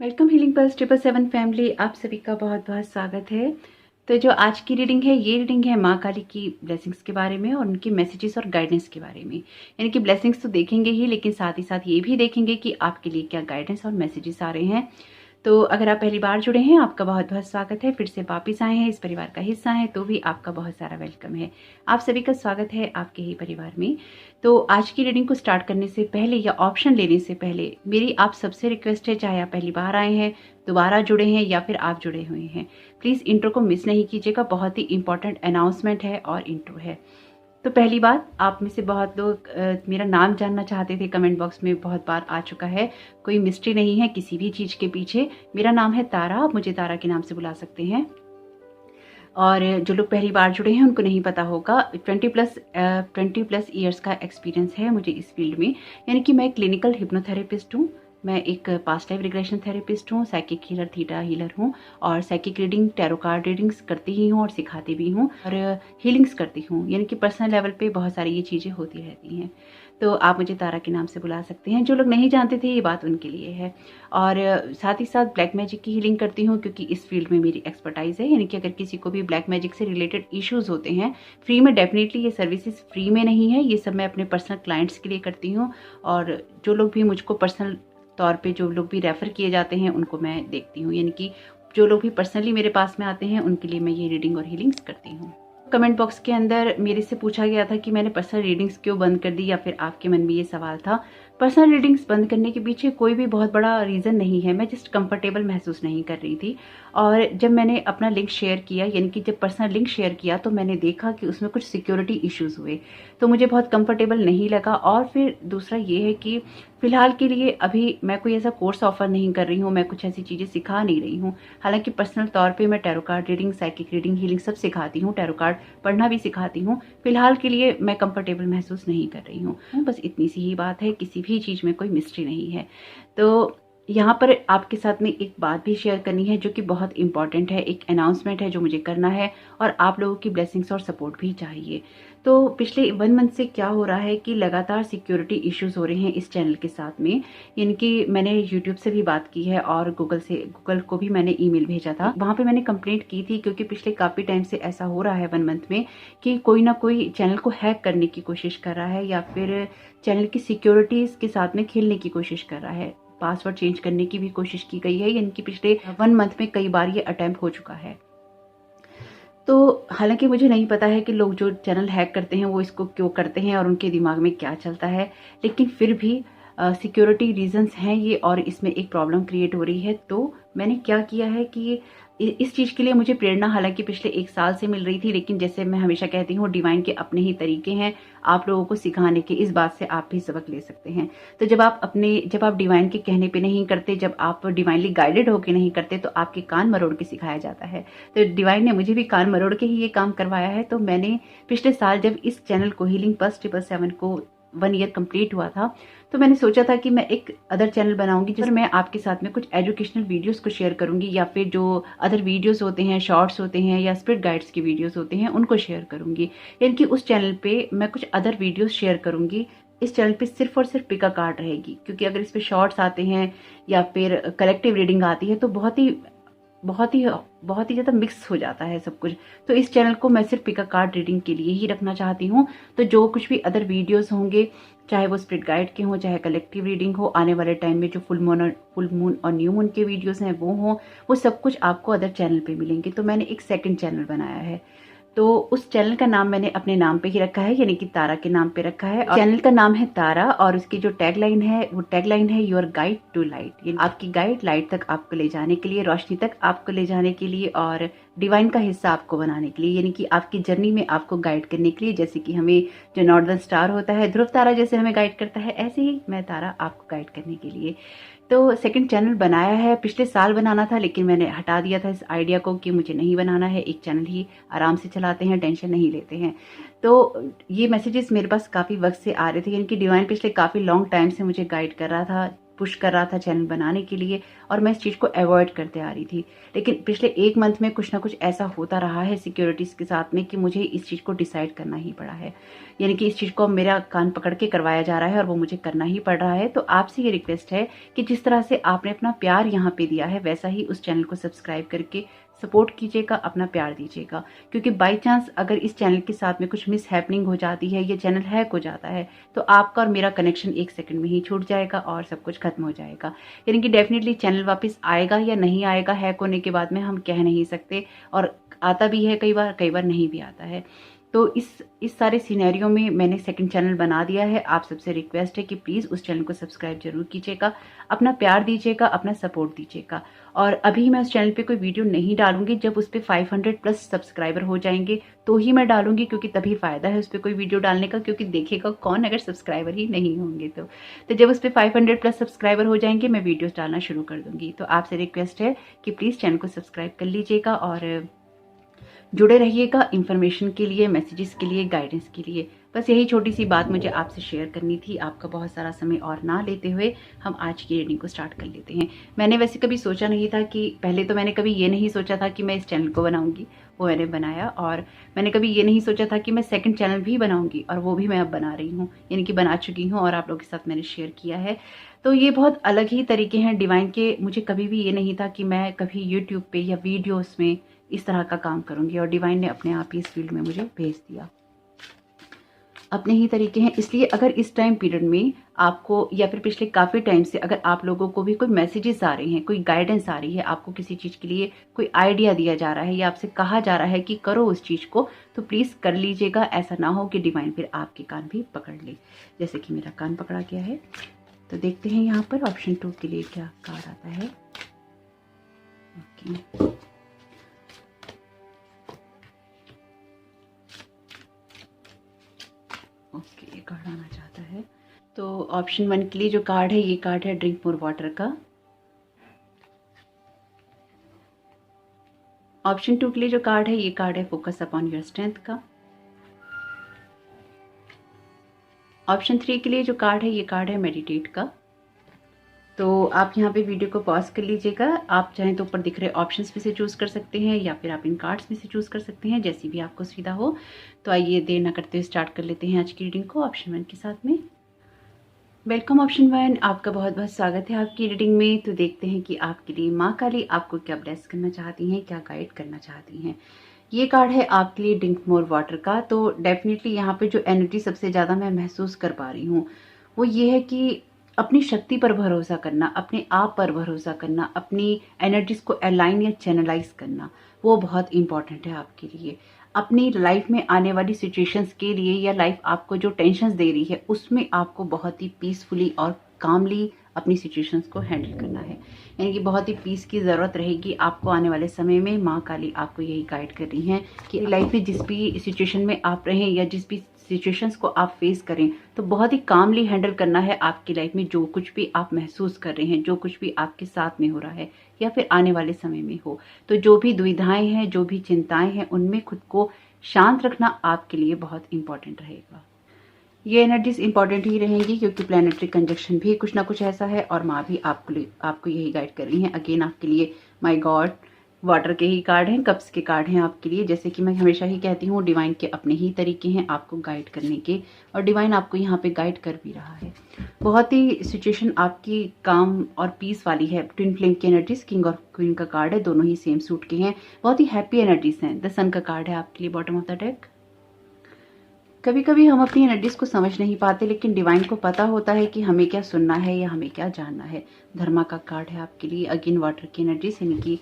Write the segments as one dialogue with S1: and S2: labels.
S1: Welcome healing pulse 777 family, आप सभी का बहुत बहुत स्वागत है। तो जो आज की रीडिंग है, ये रीडिंग है माँ काली की ब्लेसिंग्स के बारे में और उनकी मैसेजेस और गाइडेंस के बारे में। यानी कि ब्लेसिंग्स तो देखेंगे ही, लेकिन साथ ही साथ ये भी देखेंगे कि आपके लिए क्या गाइडेंस और मैसेजेस आ रहे हैं। तो अगर आप पहली बार जुड़े हैं, आपका बहुत बहुत स्वागत है। फिर से वापिस आए हैं, इस परिवार का हिस्सा हैं, तो भी आपका बहुत सारा वेलकम है। आप सभी का स्वागत है आपके ही परिवार में। तो आज की रीडिंग को स्टार्ट करने से पहले या ऑप्शन लेने से पहले मेरी आप सबसे रिक्वेस्ट है, चाहे आप पहली बार आए हैं, दोबारा जुड़े हैं या फिर आप जुड़े हुए हैं, प्लीज़ इंट्रो को मिस नहीं कीजिएगा। बहुत ही इंपॉर्टेंट अनाउंसमेंट है और इंट्रो है। तो पहली बात, आप में से बहुत लोग मेरा नाम जानना चाहते थे, कमेंट बॉक्स में बहुत बार आ चुका है। कोई मिस्ट्री नहीं है किसी भी चीज़ के पीछे। मेरा नाम है तारा, आप मुझे तारा के नाम से बुला सकते हैं। और जो लोग पहली बार जुड़े हैं उनको नहीं पता होगा, 20+ ईयर्स का एक्सपीरियंस है मुझे इस फील्ड में। यानी कि मैं क्लिनिकल हिप्नोथेरेपिस्ट हूँ, मैं एक पास्ट लाइफ रिग्रेशन थेरेपिस्ट हूँ, साइकिक हीलर, थीटा हीलर हूँ और psychic reading, tarot card readings करती ही हूँ और सिखाती भी हूँ और हीलिंग्स करती हूँ। यानी कि पर्सनल लेवल पे बहुत सारी ये चीज़ें होती रहती हैं। तो आप मुझे तारा के नाम से बुला सकते हैं। जो लोग नहीं जानते थे, ये बात उनके लिए है। और साथ ही साथ ब्लैक मैजिक की हीलिंग करती हूँ, क्योंकि इस फील्ड में मेरी एक्सपर्टाइज है। यानी कि अगर किसी को भी ब्लैक मैजिक से रिलेटेड इश्यूज होते हैं, फ्री में, डेफिनेटली ये सर्विसेज फ्री में नहीं है, ये सब मैं अपने पर्सनल क्लाइंट्स के लिए करती हूँ। और जो लोग भी मुझको पर्सनल तौर पे, जो लोग भी रेफ़र किए जाते हैं, उनको मैं देखती हूँ। यानी कि जो लोग भी पर्सनली मेरे पास में आते हैं, उनके लिए मैं ये रीडिंग और हीलिंग्स करती हूँ। कमेंट बॉक्स के अंदर मेरे से पूछा गया था कि मैंने पर्सनल रीडिंग्स क्यों बंद कर दी, या फिर आपके मन में ये सवाल था। पर्सनल रीडिंग्स बंद करने के पीछे कोई भी बहुत बड़ा रीज़न नहीं है, मैं जस्ट कंफर्टेबल महसूस नहीं कर रही थी। और जब मैंने अपना लिंक शेयर किया, यानी कि जब पर्सनल लिंक शेयर किया, तो मैंने देखा कि उसमें कुछ सिक्योरिटी इश्यूज़ हुए, तो मुझे बहुत कंफर्टेबल नहीं लगा। और फिर दूसरा ये है कि फ़िलहाल के लिए अभी मैं कोई ऐसा कोर्स ऑफ़र नहीं कर रही हूँ, मैं कुछ ऐसी चीज़ें सिखा नहीं रही हूँ। हालाँकि पर्सनल तौर पे मैं tarot card reading, psychic reading, healing सब सिखाती हूँ, टैरो कार्ड पढ़ना भी सिखाती हूँ। फ़िलहाल के लिए मैं कंफर्टेबल महसूस नहीं कर रही हूँ। बस इतनी सी ही बात है, किसी भी चीज़ में कोई मिस्ट्री नहीं है। तो यहाँ पर आपके साथ में एक बात भी शेयर करनी है, जो कि बहुत इंपॉर्टेंट है, एक अनाउंसमेंट है जो मुझे करना है, और आप लोगों की ब्लेसिंग्स और सपोर्ट भी चाहिए। तो पिछले 1 मंथ से क्या हो रहा है कि लगातार सिक्योरिटी इश्यूज हो रहे हैं इस चैनल के साथ में। यानी कि मैंने यूट्यूब से भी बात की है और गूगल को भी मैंने ईमेल भेजा था, वहाँ पे मैंने कंप्लेंट की थी, क्योंकि पिछले काफ़ी टाइम से ऐसा हो रहा है 1 मंथ में कि कोई ना कोई चैनल को हैक करने की कोशिश कर रहा है, या फिर चैनल की सिक्योरिटीज़ के साथ में खेलने की कोशिश कर रहा है। पासवर्ड चेंज करने की भी कोशिश की गई है, यानी कि पिछले 1 मंथ में कई बार ये अटेम्प्ट हो चुका है। तो हालांकि मुझे नहीं पता है कि लोग जो चैनल हैक करते हैं वो इसको क्यों करते हैं और उनके दिमाग में क्या चलता है, लेकिन फिर भी सिक्योरिटी रीजंस हैं ये, और इसमें एक प्रॉब्लम क्रिएट हो रही है। तो मैंने क्या किया है कि इस चीज़ के लिए मुझे प्रेरणा हालांकि पिछले 1 साल से मिल रही थी, लेकिन जैसे मैं हमेशा कहती हूँ, डिवाइन के अपने ही तरीके हैं आप लोगों को सिखाने के। इस बात से आप भी सबक ले सकते हैं। तो जब आप डिवाइन के कहने पे नहीं करते, जब आप डिवाइनली गाइडेड होके नहीं करते, तो आपके कान मरोड़ के सिखाया जाता है। तो डिवाइन ने मुझे भी कान मरोड़ के ही ये काम करवाया है। तो मैंने पिछले साल जब इस चैनल को, हीलिंग पल्स 777 को 1 ईयर कंप्लीट हुआ था, तो मैंने सोचा था कि मैं एक अदर चैनल बनाऊंगी जिसमें मैं आपके साथ में कुछ एजुकेशनल वीडियोस को शेयर करूंगी, या फिर जो अदर वीडियोस होते हैं, शॉर्ट्स होते हैं, या स्पिरिट गाइड्स की वीडियोस होते हैं, उनको शेयर करूंगी। यानी कि उस चैनल पे मैं कुछ अदर वीडियोस शेयर करूंगी। इस चैनल पे सिर्फ और सिर्फ पिका कार्ड रहेगी, क्योंकि अगर इस पे शॉर्ट्स आते हैं या फिर कलेक्टिव रीडिंग आती है, तो बहुत ही ज़्यादा मिक्स हो जाता है सब कुछ। तो इस चैनल को मैं सिर्फ पिका कार्ड रीडिंग के लिए ही रखना चाहती हूँ। तो जो कुछ भी अदर वीडियोस होंगे, चाहे वो स्पिरिट गाइड के हों, चाहे कलेक्टिव रीडिंग हो, आने वाले टाइम में जो फुल मून और न्यू मून के वीडियोस हैं वो हों, वो सब कुछ आपको अदर चैनल पे मिलेंगे। तो मैंने एक सेकंड चैनल बनाया है। तो उस चैनल का नाम मैंने अपने नाम पे ही रखा है, यानी कि तारा के नाम पे रखा है। चैनल का नाम है तारा, और उसकी जो टैगलाइन है, वो टैगलाइन है योर गाइड टू लाइट। यानी आपकी गाइड लाइट तक आपको ले जाने के लिए, रोशनी तक आपको ले जाने के लिए, और डिवाइन का हिस्सा आपको बनाने के लिए, यानी कि आपकी जर्नी में आपको गाइड करने के लिए। जैसे कि हमें जो नॉर्दर्न स्टार होता है, ध्रुव तारा जैसे हमें गाइड करता है, ऐसे ही मैं तारा आपको गाइड करने के लिए। तो सेकंड चैनल बनाया है, पिछले साल बनाना था, लेकिन मैंने हटा दिया था इस आइडिया को कि मुझे नहीं बनाना है। एक चैनल ही आराम से चलाते हैं, टेंशन नहीं लेते हैं। तो ये मैसेजेस मेरे पास काफ़ी वक्त से आ रहे थे, यानी कि डिवाइन पिछले काफ़ी लॉन्ग टाइम से मुझे गाइड कर रहा था। पुश कर रहा था चैनल बनाने के लिए और मैं इस चीज़ को अवॉइड करते आ रही थी। लेकिन पिछले 1 मंथ में कुछ ना कुछ ऐसा होता रहा है सिक्योरिटीज़ के साथ में कि मुझे इस चीज़ को डिसाइड करना ही पड़ा है। यानी कि इस चीज़ को मेरा कान पकड़ के करवाया जा रहा है और वो मुझे करना ही पड़ रहा है। तो आपसे ये रिक्वेस्ट है कि जिस तरह से आपने अपना प्यार यहाँ पे दिया है वैसा ही उस चैनल को सब्सक्राइब करके सपोर्ट कीजिएगा, अपना प्यार दीजिएगा। क्योंकि बाई चांस अगर इस चैनल के साथ में कुछ मिस हैपनिंग हो जाती है, ये चैनल हैक हो जाता है, तो आपका और मेरा कनेक्शन 1 सेकंड में ही छूट जाएगा और सब कुछ खत्म हो जाएगा। यानी कि डेफिनेटली चैनल वापस आएगा या नहीं आएगा हैक होने के बाद में हम कह नहीं सकते, और आता भी है कई बार नहीं भी आता है। तो इस सारे सिनेरियो में मैंने सेकंड चैनल बना दिया है। आप सबसे रिक्वेस्ट है कि प्लीज़ उस चैनल को सब्सक्राइब जरूर कीजिएगा, अपना प्यार दीजिएगा, अपना सपोर्ट दीजिएगा। और अभी मैं उस चैनल पे कोई वीडियो नहीं डालूंगी, जब उस पर 500 प्लस सब्सक्राइबर हो जाएंगे तो ही मैं डालूंगी, क्योंकि तभी फ़ायदा है उस पर कोई वीडियो डालने का, क्योंकि देखेगा कौन अगर सब्सक्राइबर ही नहीं होंगे तो जब उस पर 500 प्लस सब्सक्राइबर हो जाएंगे मैं वीडियोज़ डालना शुरू कर दूंगी। तो आपसे रिक्वेस्ट है कि प्लीज़ चैनल को सब्सक्राइब कर लीजिएगा और जुड़े रहिएगा इन्फॉर्मेशन के लिए, मैसेजेस के लिए, गाइडेंस के लिए। बस यही छोटी सी बात मुझे आपसे शेयर करनी थी। आपका बहुत सारा समय और ना लेते हुए हम आज की रीडिंग को स्टार्ट कर लेते हैं। मैंने वैसे कभी सोचा नहीं था कि, पहले तो मैंने कभी ये नहीं सोचा था कि मैं इस चैनल को बनाऊंगी, वो मैंने बनाया। और मैंने कभी ये नहीं सोचा था कि मैं सेकंड चैनल भी बनाऊंगी, और वो भी मैं अब बना रही हूँ, यानी कि बना चुकी हूँ और आप लोगों के साथ मैंने शेयर किया है। तो ये बहुत अलग ही तरीके हैं डिवाइन के। मुझे कभी भी ये नहीं था कि मैं कभी यूट्यूब पे या वीडियोस में इस तरह का काम करूंगी, और डिवाइन ने अपने आप ही इस फील्ड में मुझे भेज दिया। अपने ही तरीके हैं, इसलिए अगर इस टाइम पीरियड में आपको या फिर पिछले काफ़ी टाइम से अगर आप लोगों को भी कोई मैसेजेस आ रहे हैं, कोई गाइडेंस आ रही है, आपको किसी चीज़ के लिए कोई आइडिया दिया जा रहा है या आपसे कहा जा रहा है कि करो उस चीज़ को, तो प्लीज़ कर लीजिएगा। ऐसा ना हो कि डिवाइन फिर आपके कान भी पकड़ ले, जैसे कि मेरा कान पकड़ा गया है। तो देखते हैं यहाँ पर ऑप्शन 2 के लिए क्या कार्ड आता है। ओके, ओके, ये कार्ड आना चाहता है। तो ऑप्शन 1 के लिए जो कार्ड है, ये कार्ड है ड्रिंक मोर वाटर का। ऑप्शन 2 के लिए जो कार्ड है, ये कार्ड है फोकस अपॉन योर स्ट्रेंथ का। ऑप्शन 3 के लिए जो कार्ड है, ये कार्ड है मेडिटेट का। तो आप यहाँ पे वीडियो को पॉज कर लीजिएगा। आप चाहें तो ऊपर दिख रहे ऑप्शंस में से चूज़ कर सकते हैं, या फिर आप इन कार्ड्स में से चूज़ कर सकते हैं, जैसी भी आपको सुविधा हो। तो आइए देर ना करते हुए स्टार्ट कर लेते हैं आज की रीडिंग को ऑप्शन 1 के साथ में। वेलकम ऑप्शन 1, आपका बहुत बहुत स्वागत है आपकी रीडिंग में। तो देखते हैं कि आपके लिए माँ काली आपको क्या ब्लेस करना चाहती हैं, क्या गाइड करना चाहती हैं। ये कार्ड है आपके लिए ड्रिंक मोर वाटर का। तो डेफिनेटली यहाँ पे जो एनर्जी सबसे ज़्यादा मैं महसूस कर पा रही हूँ वो ये है कि अपनी शक्ति पर भरोसा करना, अपने आप पर भरोसा करना, अपनी एनर्जीज को अलाइन या चैनलाइज करना, वो बहुत इंपॉर्टेंट है आपके लिए। अपनी लाइफ में आने वाली सिचुएशंस के लिए, या लाइफ आपको जो टेंशन्स दे रही है उसमें आपको बहुत ही पीसफुली और कामली अपनी सिचुएशंस को हैंडल करना है। यानी कि बहुत ही पीस की ज़रूरत रहेगी आपको आने वाले समय में। माँ काली आपको यही गाइड कर रही हैं कि लाइफ में जिस भी सिचुएशन में आप रहें या जिस भी सिचुएशंस को आप फेस करें, तो बहुत ही कामली हैंडल करना है आपकी लाइफ में। जो कुछ भी आप महसूस कर रहे हैं, जो कुछ भी आपके साथ में हो रहा है या फिर आने वाले समय में हो, तो जो भी दुविधाएं हैं, जो भी चिंताएं हैं, उनमें खुद को शांत रखना आपके लिए बहुत इंपॉर्टेंट रहेगा। ये एनर्जीज इंपॉर्टेंट ही रहेंगी क्योंकि प्लानिटरी कंजक्शन भी कुछ ना कुछ ऐसा है, और माँ भी आपको यही गाइड कर रही हैं। अगेन आपके लिए माय गॉड वाटर के ही कार्ड हैं, कप्स के कार्ड हैं आपके लिए। जैसे कि मैं हमेशा ही कहती हूँ, डिवाइन के अपने ही तरीके हैं आपको गाइड करने के, और डिवाइन आपको यहाँ पे गाइड कर भी रहा है। बहुत ही सिचुएशन आपकी काम और पीस वाली है। ट्विन फ्लेम की एनर्जीज, किंग और क्वीन का कार्ड है, दोनों ही सेम सूट के हैं। बहुत ही हैप्पी एनर्जीज हैं। द सन का कार्ड है आपके लिए बॉटम ऑफ द डेक। कभी कभी हम अपनी एनर्जीज को समझ नहीं पाते, लेकिन डिवाइन को पता होता है कि हमें क्या सुनना है या हमें क्या जानना है। धर्मा का कार्ड है आपके लिए। अगेन वाटर की एनर्जीज, यानी कि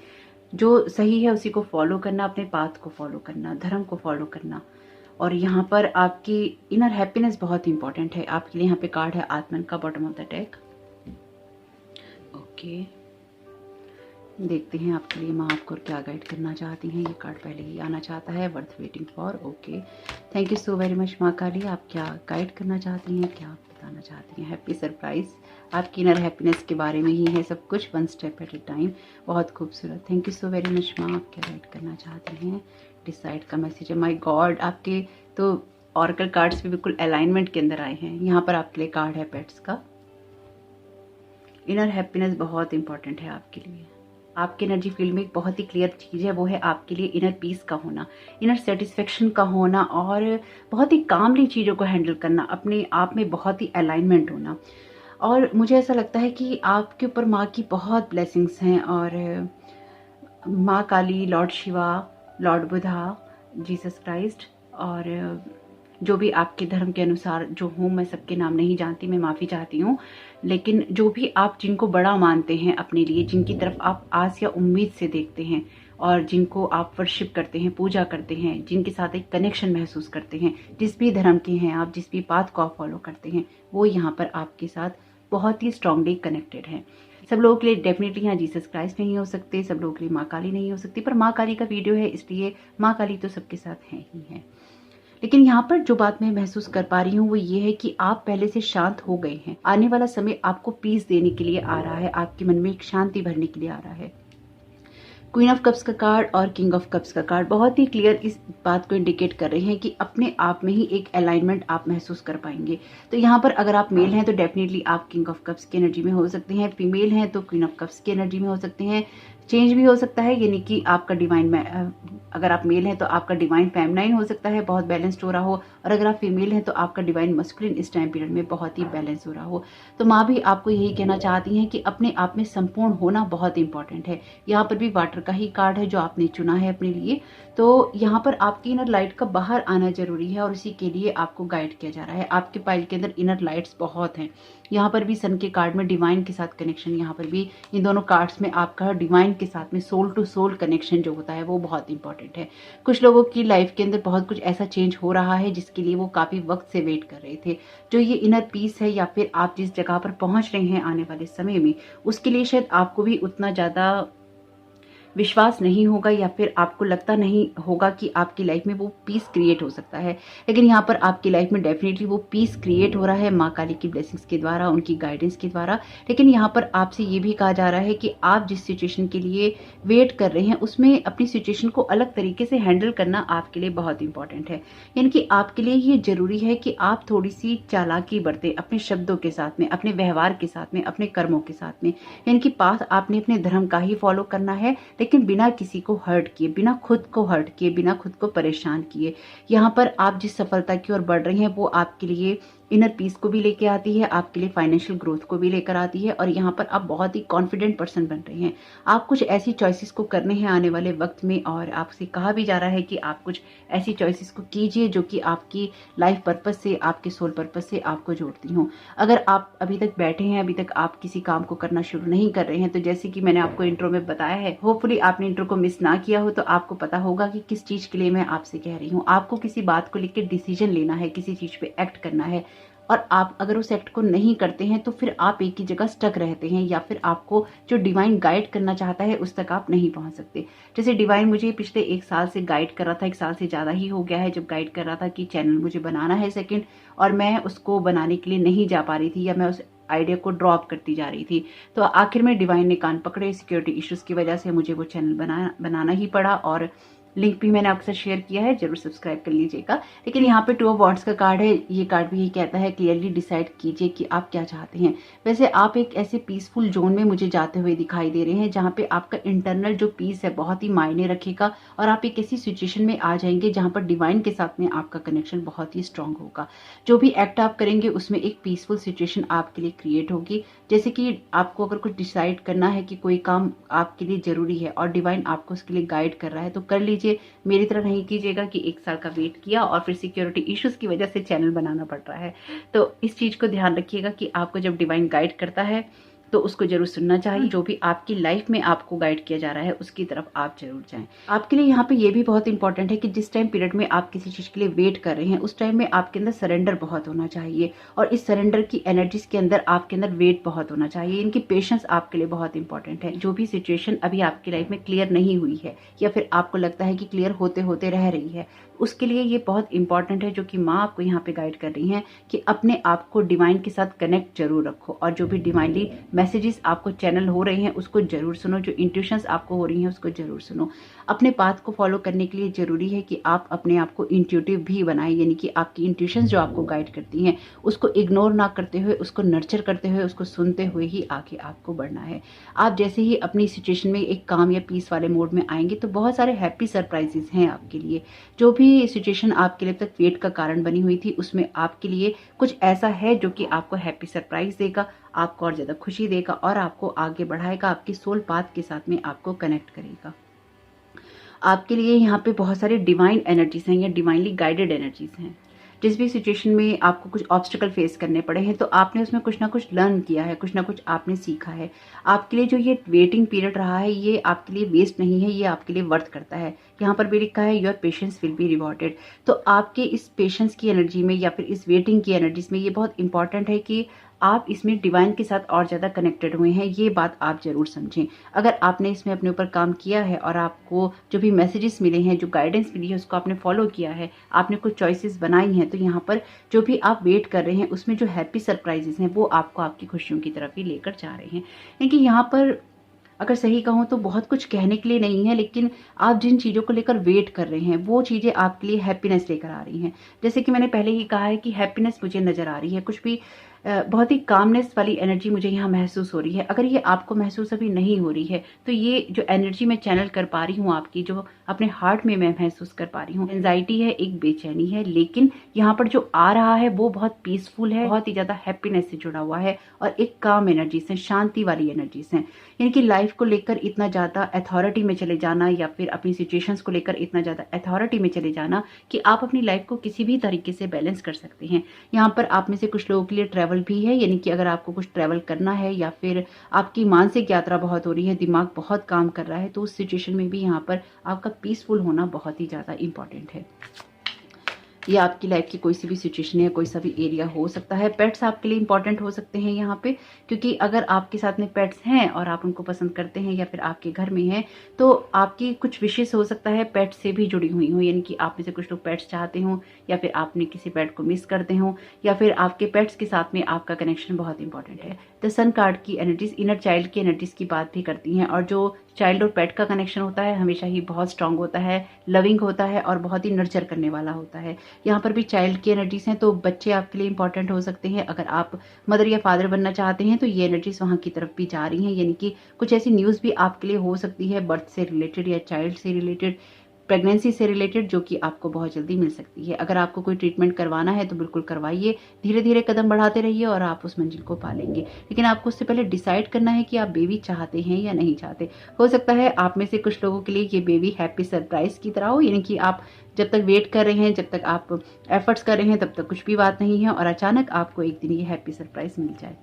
S1: जो सही है उसी को फॉलो करना, अपने पाथ को फॉलो करना, धर्म को फॉलो करना। और यहाँ पर आपकी इनर हैप्पीनेस बहुत इंपॉर्टेंट है आपके लिए। यहाँ पे कार्ड है आत्मन का bottom of the deck. Okay, देखते हैं आपके लिए माँ आपको क्या गाइड करना चाहती हैं। ये कार्ड पहले ही आना चाहता है, worth waiting for. Okay, thank you so very much माँ काली। आप क्या गाइड करना चाहती हैं, क्या बताना चाहती हैं? हैप्पी सरप्राइज, आपकी इनर हैप्पीनेस के बारे में ही है सब कुछ, one step at a time. बहुत खूबसूरत, thank you so very much माँ। आप क्या गाइड करना चाहती हैं? डिसाइड का मैसेज है। माय गॉड, आपके तो ऑरेकल कार्ड्स भी बिल्कुल अलाइनमेंट के अंदर आए हैं। यहाँ पर आपके लिए कार्ड है पेट्स का। इनर हैप्पीनेस बहुत इंपॉर्टेंट है आपके लिए। आपके एनर्जी फील्ड में एक बहुत ही क्लियर चीज़ है, वो है आपके लिए इनर पीस का होना, इनर सेटिस्फेक्शन का होना और बहुत ही कामली चीज़ों को हैंडल करना, अपने आप में बहुत ही अलाइनमेंट होना। और मुझे ऐसा लगता है कि आपके ऊपर माँ की बहुत ब्लेसिंग्स हैं और माँ काली, लॉर्ड शिवा, लॉर्ड बुधा, जीसस क्राइस्ट और जो भी आपके धर्म के अनुसार जो हूँ, मैं सबके नाम नहीं जानती, मैं माफ़ी चाहती हूँ, लेकिन जो भी आप जिनको बड़ा मानते हैं अपने लिए, जिनकी तरफ आप आस या उम्मीद से देखते हैं और जिनको आप वर्शिप करते हैं, पूजा करते हैं, जिनके साथ एक कनेक्शन महसूस करते हैं, जिस भी धर्म के हैं आप, जिस भी पाथ को आप फॉलो करते हैं, वो यहाँ पर आपके साथ बहुत ही स्ट्रांगली कनेक्टेड हैं। सब लोगों के लिए डेफिनेटली यहाँ जीसस क्राइस्ट नहीं हो सकते, सब लोगों के लिए माँ काली नहीं हो सकती, पर माँ काली का वीडियो है इसलिए माँ काली तो सबके साथ है ही है। लेकिन यहाँ पर जो बात मैं महसूस कर पा रही हूँ वो ये है कि आप पहले से शांत हो गए हैं। आने वाला समय आपको पीस देने के लिए आ रहा है, आपके मन में एक शांति भरने के लिए आ रहा है। क्वीन ऑफ कप्स का कार्ड और किंग ऑफ कप्स का कार्ड बहुत ही क्लियर इस बात को इंडिकेट कर रहे हैं कि अपने आप में ही एक अलाइनमेंट आप महसूस कर पाएंगे। तो यहाँ पर अगर आप मेल हैं तो डेफिनेटली आप किंग ऑफ कप्स की एनर्जी में हो सकते हैं, फीमेल हैं तो क्वीन ऑफ कप्स की एनर्जी में हो सकते हैं। चेंज भी हो सकता है, यानी कि आपका डिवाइन, अगर आप मेल हैं तो आपका डिवाइन फेमिनाइन हो सकता है, बहुत बैलेंस्ड हो रहा हो, और अगर आप फीमेल हैं तो आपका डिवाइन मस्कुलिन इस टाइम पीरियड में बहुत ही बैलेंस हो रहा हो। तो माँ भी आपको यही कहना चाहती हैं कि अपने आप में संपूर्ण होना बहुत इंपॉर्टेंट है। यहाँ पर भी वाटर का ही कार्ड है जो आपने चुना है अपने लिए। तो यहाँ पर आपकी इनर लाइट का बाहर आना जरूरी है और इसी के लिए आपको गाइड किया जा रहा है। आपके पाइल के अंदर इनर लाइट्स बहुत हैं। यहाँ पर भी सन के कार्ड में डिवाइन के साथ कनेक्शन, यहाँ पर भी इन दोनों कार्ड्स में आपका डिवाइन के साथ में सोल टू सोल कनेक्शन जो होता है वो बहुत इंपॉर्टेंट है। कुछ लोगों की लाइफ के अंदर बहुत कुछ ऐसा चेंज हो रहा है जिसके लिए वो काफी वक्त से वेट कर रहे थे। जो ये इनर पीस है या फिर आप जिस जगह पर पहुंच रहे हैं आने वाले समय में, उसके लिए शायद आपको भी उतना ज्यादा विश्वास नहीं होगा या फिर आपको लगता नहीं होगा कि आपकी लाइफ में वो पीस क्रिएट हो सकता है। लेकिन यहाँ पर आपकी लाइफ में डेफिनेटली वो पीस क्रिएट हो रहा है माँ काली की ब्लेसिंग्स के द्वारा, उनकी गाइडेंस के द्वारा। लेकिन यहाँ पर आपसे ये भी कहा जा रहा है कि आप जिस सिचुएशन के लिए वेट कर रहे हैं उसमें अपनी सिचुएशन को अलग तरीके से हैंडल करना आपके लिए बहुत इंपॉर्टेंट है। यानी कि आपके लिए ये जरूरी है कि आप थोड़ी सी चालाकी बरतें अपने शब्दों के साथ में, अपने व्यवहार के साथ में, अपने कर्मों के साथ में। यानी कि पाथ आपने अपने धर्म का ही फॉलो करना है, लेकिन बिना किसी को हर्ट किए, बिना खुद को हर्ट किए, बिना खुद को परेशान किए। यहाँ पर आप जिस सफलता की ओर बढ़ रहे हैं वो आपके लिए इनर पीस को भी लेके आती है, आपके लिए फाइनेंशियल ग्रोथ को भी लेकर आती है और यहाँ पर आप बहुत ही कॉन्फिडेंट पर्सन बन रहे हैं। आप कुछ ऐसी चॉइसेस को करने हैं आने वाले वक्त में और आपसे कहा भी जा रहा है कि आप कुछ ऐसी चॉइसेस को कीजिए जो कि आपकी लाइफ पर्पस से, आपके सोल पर्पस से आपको जोड़ती हों। अगर आप अभी तक बैठे हैं, अभी तक आप किसी काम को करना शुरू नहीं कर रहे हैं, तो जैसे कि मैंने आपको इंट्रो में बताया है, होपफुली आपने इंट्रो को मिस ना किया हो तो आपको पता होगा कि किस चीज के लिए मैं आपसे कह रही हूँ। आपको किसी बात को लेकर डिसीजन लेना है, किसी चीज पे एक्ट करना है और आप अगर उस एक्ट को नहीं करते हैं तो फिर आप एक ही जगह स्टक रहते हैं या फिर आपको जो डिवाइन गाइड करना चाहता है उस तक आप नहीं पहुंच सकते। जैसे डिवाइन मुझे पिछले 1 साल से गाइड कर रहा था, 1 साल से ज्यादा ही हो गया है जब गाइड कर रहा था कि चैनल मुझे बनाना है सेकंड, और मैं उसको बनाने के लिए नहीं जा पा रही थी या मैं उस आइडिया को ड्रॉप करती जा रही थी। तो आखिर में डिवाइन ने कान पकड़े, सिक्योरिटी इश्यूज की वजह से मुझे वो चैनल बनाना ही पड़ा और लिंक भी मैंने आपके साथ शेयर किया है, जरूर सब्सक्राइब कर लीजिएगा। लेकिन यहाँ पे 2 ऑफ वॉन्ड्स का कार्ड है, ये कार्ड भी यही कहता है क्लियरली डिसाइड कीजिए कि आप क्या चाहते हैं। वैसे आप एक ऐसे पीसफुल जोन में मुझे जाते हुए दिखाई दे रहे हैं जहाँ पे आपका इंटरनल जो पीस है बहुत ही मायने रखेगा और आप एक ऐसी सिचुएशन में आ जाएंगे जहाँ पर डिवाइन के साथ में आपका कनेक्शन बहुत ही स्ट्रांग होगा। जो भी एक्ट आप करेंगे उसमें एक पीसफुल सिचुएशन आपके लिए क्रिएट होगी। जैसे कि आपको अगर कुछ डिसाइड करना है कि कोई काम आपके लिए जरूरी है और डिवाइन आपको उसके लिए गाइड कर रहा है तो कर लीजिए। मेरी तरह नहीं कीजिएगा कि 1 साल का वेट किया और फिर सिक्योरिटी इश्यूज की वजह से चैनल बनाना पड़ रहा है। तो इस चीज को ध्यान रखिएगा कि आपको जब डिवाइन गाइड करता है तो उसको जरूर सुनना चाहिए। जो भी आपकी लाइफ में आपको गाइड किया जा रहा है उसकी तरफ आप जरूर जाएं। आपके लिए यहाँ पे ये भी बहुत इंपॉर्टेंट है कि जिस टाइम पीरियड में आप किसी चीज के लिए वेट कर रहे हैं उस टाइम में आपके अंदर सरेंडर बहुत होना चाहिए और इस सरेंडर की एनर्जीज के अंदर आपके अंदर वेट बहुत होना चाहिए। इनकी पेशेंस आपके लिए बहुत इंपॉर्टेंट है। जो भी सिचुएशन अभी आपकी लाइफ में क्लियर नहीं हुई है या फिर आपको लगता है कि क्लियर होते होते रह रही है, उसके लिए ये बहुत इंपॉर्टेंट है जो कि माँ आपको यहाँ पे गाइड कर रही हैं कि अपने आप को डिवाइन के साथ कनेक्ट जरूर रखो और जो भी डिवाइनली मैसेजेस आपको चैनल हो रहे हैं उसको जरूर सुनो, जो इंट्यूशंस आपको हो रही हैं उसको जरूर सुनो। अपने पाथ को फॉलो करने के लिए जरूरी है कि आप अपने आप को इंट्यूटिव भी बनाएं, यानी कि आपकी इंट्यूशंस जो आपको गाइड करती हैं उसको इग्नोर ना करते हुए, उसको नर्चर करते हुए, उसको सुनते हुए ही आगे आपको बढ़ना है। आप जैसे ही अपनी सिचुएशन में एक काम या पीस वाले मोड में आएंगे तो बहुत सारे हैप्पी सरप्राइजेस हैं आपके लिए। जो भी सिचुएशन आपके लिए अब तक वेट का कारण बनी हुई थी उसमें आपके लिए कुछ ऐसा है जो कि आपको हैप्पी सरप्राइज देगा, आपको और ज्यादा खुशी देगा और आपको आगे बढ़ाएगा, आपकी सोल पाथ के साथ में आपको कनेक्ट करेगा। आपके लिए यहाँ पे बहुत सारे डिवाइन एनर्जीज हैं या डिवाइनली गाइडेड एनर्जीज हैं। जिस भी सिचुएशन में आपको कुछ ऑब्स्टिकल फेस करने पड़े हैं तो आपने उसमें कुछ ना कुछ लर्न किया है, कुछ ना कुछ आपने सीखा है। आपके लिए जो ये वेटिंग पीरियड रहा है ये आपके लिए वेस्ट नहीं है, ये आपके लिए वर्थ करता है। यहाँ पर भी लिखा है your patience will be rewarded. तो आपके इस पेशेंस की एनर्जी में या फिर इस वेटिंग की एनर्जीज में ये बहुत इंपॉर्टेंट है कि आप इसमें डिवाइन के साथ और ज़्यादा कनेक्टेड हुए हैं, ये बात आप जरूर समझें। अगर आपने इसमें अपने ऊपर काम किया है और आपको जो भी मैसेजेस मिले हैं, जो गाइडेंस मिली है उसको आपने फॉलो किया है, आपने कुछ चॉइसेस बनाई हैं, तो यहाँ पर जो भी आप वेट कर रहे हैं उसमें जो हैप्पी सरप्राइजेस हैं वो आपको आपकी खुशियों की तरफ ही लेकर जा रहे हैं। क्योंकि यहाँ पर अगर सही कहूँ तो बहुत कुछ कहने के लिए नहीं है, लेकिन आप जिन चीज़ों को लेकर वेट कर रहे हैं वो चीज़ें आपके लिए हैप्पीनेस लेकर आ रही हैं। जैसे कि मैंने पहले ही कहा है कि हैप्पीनेस मुझे नज़र आ रही है, कुछ भी बहुत ही कामनेस वाली एनर्जी मुझे यहाँ महसूस हो रही है। अगर ये आपको महसूस अभी नहीं हो रही है तो ये जो एनर्जी मैं चैनल कर पा रही हूँ आपकी, जो अपने हार्ट में मैं महसूस कर पा रही हूँ, एंजाइटी है, एक बेचैनी है, लेकिन यहाँ पर जो आ रहा है वो बहुत पीसफुल है, बहुत ही ज्यादा हैप्पीनेस से जुड़ा हुआ है और एक काम एनर्जी से, शांति वाली एनर्जी से। यानी कि लाइफ को लेकर इतना ज्यादा अथॉरिटी में चले जाना या फिर अपनी सिचुएशंस को लेकर इतना ज्यादा अथॉरिटी में चले जाना कि आप अपनी लाइफ को किसी भी तरीके से बैलेंस कर सकते हैं। यहाँ पर आप में से कुछ लोगों के लिए ट्रैवल भी है, यानी कि अगर आपको कुछ ट्रैवल करना है या फिर आपकी मानसिक यात्रा बहुत हो रही है, दिमाग बहुत काम कर रहा है, तो उस सिचुएशन में भी यहाँ पर आपका पीसफुल होना बहुत ही ज्यादा इंपॉर्टेंट है। ये आपकी लाइफ की कोई सी भी सिचुएशन है, कोई सा भी एरिया हो सकता है। पेट्स आपके लिए इंपॉर्टेंट हो सकते हैं यहाँ पे, क्योंकि अगर आपके साथ में पेट्स हैं और आप उनको पसंद करते हैं या फिर आपके घर में हैं तो आपकी कुछ विशेष हो सकता है पेट से भी जुड़ी हुई हो, यानी कि आप में से कुछ लोग पेट्स चाहते हो या फिर आपने किसी पेट को मिस करते हो या फिर आपके पेट्स के साथ में आपका कनेक्शन बहुत इंपॉर्टेंट है। द सन कार्ड की एनर्जीज इनर चाइल्ड की एनर्जीज की बात भी करती हैं और जो चाइल्ड और पेट का कनेक्शन होता है हमेशा ही बहुत स्ट्रांग होता है, लविंग होता है और बहुत ही नर्चर करने वाला होता है। यहाँ पर भी चाइल्ड की एनर्जीज हैं तो बच्चे आपके लिए इंपॉर्टेंट हो सकते हैं। अगर आप मदर या फादर बनना चाहते हैं तो ये एनर्जीज वहाँ की तरफ भी जा रही हैं, यानी कि कुछ ऐसी न्यूज़ भी आपके लिए हो सकती है बर्थ से रिलेटेड या चाइल्ड से रिलेटेड, प्रेगनेंसी से रिलेटेड, जो कि आपको बहुत जल्दी मिल सकती है। अगर आपको कोई ट्रीटमेंट करवाना है तो बिल्कुल करवाइए, धीरे धीरे कदम बढ़ाते रहिए और आप उस मंजिल को पा लेंगे। लेकिन आपको उससे पहले डिसाइड करना है कि आप बेबी चाहते हैं या नहीं चाहते। हो सकता है आप में से कुछ लोगों के लिए ये बेबी हैप्पी सरप्राइज की तरह हो, यानी कि आप जब तक वेट कर रहे हैं, जब तक आप एफर्ट्स कर रहे हैं तब तक कुछ भी बात नहीं है और अचानक आपको एक दिन ये हैप्पी सरप्राइज मिल जाए।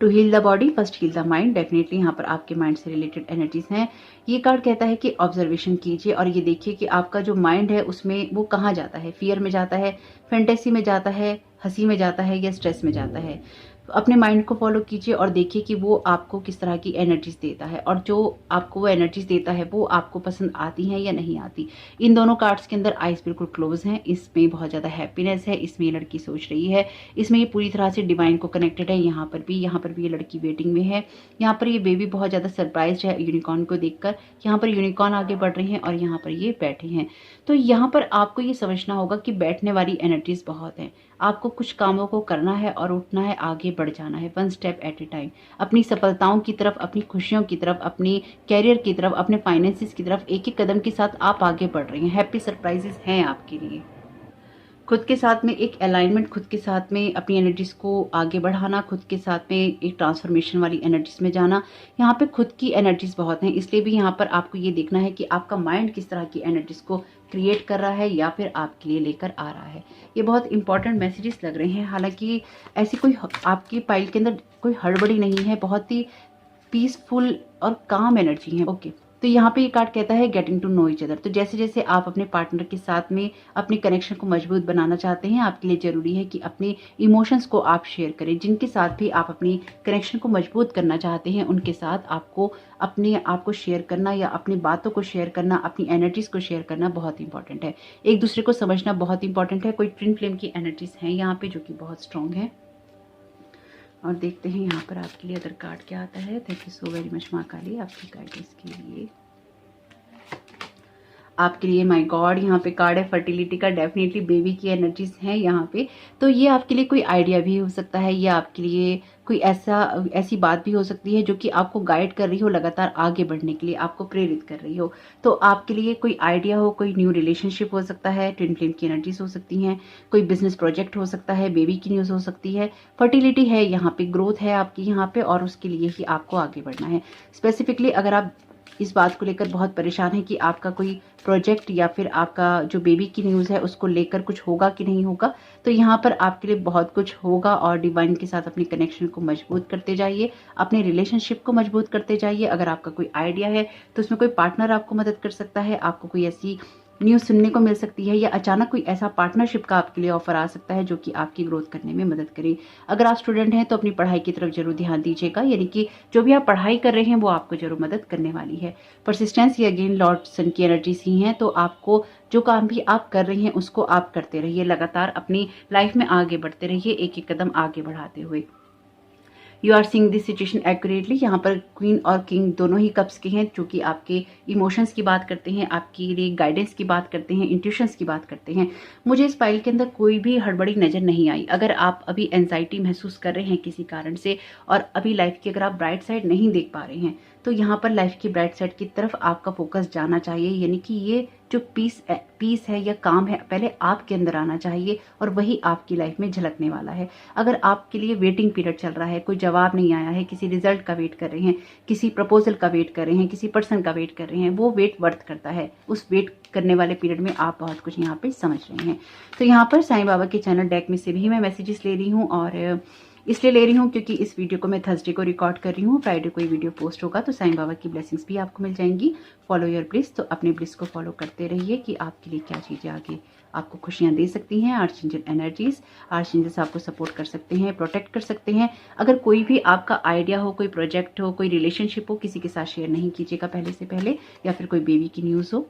S1: To heal the body first heal the mind, definitely यहाँ पर आपके माइंड से रिलेटेड एनर्जीज हैं। ये कार्ड कहता है कि ऑब्जर्वेशन कीजिए और ये देखिए कि आपका जो माइंड है उसमें वो कहाँ जाता है, फियर में जाता है, फैंटेसी में जाता है, हंसी में जाता है या स्ट्रेस में जाता है। अपने माइंड को फॉलो कीजिए और देखिए कि वो आपको किस तरह की एनर्जीज देता है और जो आपको वो एनर्जीज देता है वो आपको पसंद आती हैं या नहीं आती। इन दोनों कार्ड्स के अंदर आइज बिल्कुल क्लोज हैं, इसमें बहुत ज़्यादा हैप्पीनेस है, इसमें ये लड़की सोच रही है, इसमें ये पूरी तरह से डिवाइन को कनेक्टेड है। यहाँ पर भी ये लड़की वेटिंग में है। यहाँ पर ये बेबी बहुत ज़्यादा सरप्राइज है यूनिकॉर्न को देखकर। यहाँ पर यूनिकॉर्न आगे बढ़ रहे हैं और यहाँ पर ये बैठे हैं। तो यहाँ पर आपको ये समझना होगा कि बैठने वाली एनर्जीज बहुत हैं। आपको कुछ कामों को करना है और उठना है, आगे बढ़ जाना है, one step at a time, अपनी सफलताओं की तरफ, अपनी खुशियों की तरफ, अपनी कैरियर की तरफ, अपने फाइनेंसिस की तरफ एक एक कदम के साथ आप आगे बढ़ रहे हैं। हैप्पी सरप्राइजेस हैं आपके लिए। खुद के साथ में एक अलाइनमेंट, खुद के साथ में अपनी एनर्जीज को आगे बढ़ाना, खुद के साथ में एक ट्रांसफॉर्मेशन वाली एनर्जीज में जाना। यहाँ पे खुद की एनर्जीज बहुत हैं, इसलिए भी यहाँ पर आपको ये देखना है कि आपका माइंड किस तरह की एनर्जीज को क्रिएट कर रहा है या फिर आपके लिए लेकर आ रहा है। ये बहुत इंपॉर्टेंट मैसेजेस लग रहे हैं। हालांकि ऐसी कोई आपकी पाइल के अंदर कोई हड़बड़ी नहीं है, बहुत ही पीसफुल और काम एनर्जी है। ओके, तो यहाँ पे ये कार्ड कहता है getting to know each other. तो जैसे जैसे आप अपने पार्टनर के साथ में अपने कनेक्शन को मजबूत बनाना चाहते हैं, आपके लिए जरूरी है कि अपने इमोशंस को आप शेयर करें। जिनके साथ भी आप अपनी कनेक्शन को मजबूत करना चाहते हैं उनके साथ आपको अपने आप को शेयर करना या अपनी बातों को शेयर करना, अपनी एनर्जीज को शेयर करना बहुत इंपॉर्टेंट है। एक दूसरे को समझना बहुत इंपॉर्टेंट है। कोई ट्विन फ्लेम की एनर्जीज हैं यहाँ पे जो कि बहुत स्ट्रांग है। और देखते हैं यहाँ पर आपके लिए अदर कार्ड क्या आता है। Thank you so very much माँ काली आपकी गाइडेंस के लिए। आपके लिए माय गॉड यहाँ पे कार्ड है फर्टिलिटी का। डेफिनेटली बेबी की एनर्जीज हैं यहाँ पे। तो ये आपके लिए कोई आइडिया भी हो सकता है, या आपके लिए कोई ऐसी बात भी हो सकती है जो कि आपको गाइड कर रही हो, लगातार आगे बढ़ने के लिए आपको प्रेरित कर रही हो। तो आपके लिए कोई आइडिया हो, कोई न्यू रिलेशनशिप हो सकता है, ट्विन फ्लेम की एनर्जीज हो सकती हैं, कोई बिजनेस प्रोजेक्ट हो सकता है, बेबी की न्यूज हो सकती है, फर्टिलिटी है यहाँ पे, ग्रोथ है आपकी यहाँ पे, और उसके लिए ही आपको आगे बढ़ना है। स्पेसिफिकली अगर आप इस बात को लेकर बहुत परेशान है कि आपका कोई प्रोजेक्ट या फिर आपका जो बेबी की न्यूज़ है उसको लेकर कुछ होगा कि नहीं होगा, तो यहाँ पर आपके लिए बहुत कुछ होगा। और डिवाइन के साथ अपनी कनेक्शन को मजबूत करते जाइए, अपने रिलेशनशिप को मजबूत करते जाइए। अगर आपका कोई आइडिया है तो उसमें कोई पार्टनर आपको मदद कर सकता है, आपको कोई ऐसी न्यूज़ सुनने को मिल सकती है, या अचानक कोई ऐसा पार्टनरशिप का आपके लिए ऑफर आ सकता है जो कि आपकी ग्रोथ करने में मदद करे। अगर आप स्टूडेंट हैं तो अपनी पढ़ाई की तरफ जरूर ध्यान दीजिएगा, यानी कि जो भी आप पढ़ाई कर रहे हैं वो आपको जरूर मदद करने वाली है। परसिस्टेंस ये अगेन लॉर्ड सन की एनर्जीज ही हैं, तो आपको जो काम भी आप कर रहे हैं उसको आप करते रहिए, लगातार अपनी लाइफ में आगे बढ़ते रहिए, एक एक कदम आगे बढ़ाते हुए। You are seeing this situation accurately. यहाँ पर क्वीन और किंग दोनों ही कप्स के हैं, जो कि आपके इमोशंस की बात करते हैं, आपके लिए गाइडेंस की बात करते हैं, इंट्यूशंस की बात करते हैं। मुझे इस फाइल के अंदर कोई भी हड़बड़ी नजर नहीं आई। अगर आप अभी एंजाइटी महसूस कर रहे हैं किसी कारण से, और अभी लाइफ की अगर आप ब्राइट साइड नहीं देख पा रहे हैं, तो यहाँ पर लाइफ की ब्राइट साइड की तरफ आपका फोकस जाना चाहिए। यानी कि ये जो पीस है या काम है, पहले आपके अंदर आना चाहिए और वही आपकी लाइफ में झलकने वाला है। अगर आपके लिए वेटिंग पीरियड चल रहा है, कोई जवाब नहीं आया है, किसी रिजल्ट का वेट कर रहे हैं, किसी प्रपोजल का वेट कर रहे हैं, किसी पर्सन का वेट कर रहे हैं, वो वेट वर्थ करता है। उस वेट करने वाले पीरियड में आप बहुत कुछ यहाँ पे समझ रहे हैं। तो यहाँ पर साईं बाबा के चैनल डेक में से भी मैं मैसेजेस ले रही हूँ, और इसलिए ले रही हूँ क्योंकि इस वीडियो को मैं थर्सडे को रिकॉर्ड कर रही हूँ। फ्राइडे को ये वीडियो पोस्ट होगा, तो साईं बाबा की ब्लेसिंग्स भी आपको मिल जाएंगी। फॉलो योर ब्लिस, तो अपने ब्लिस को फॉलो करते रहिए कि आपके लिए क्या चीज़ें आगे आपको खुशियाँ दे सकती हैं। आर्चएंजल एनर्जीज, आर्चएंजल्स आपको सपोर्ट कर सकते हैं, प्रोटेक्ट कर सकते हैं। अगर कोई भी आपका आइडिया हो, कोई प्रोजेक्ट हो, कोई रिलेशनशिप हो, किसी के साथ शेयर नहीं कीजिएगा पहले से पहले, या फिर कोई बेबी की न्यूज़ हो।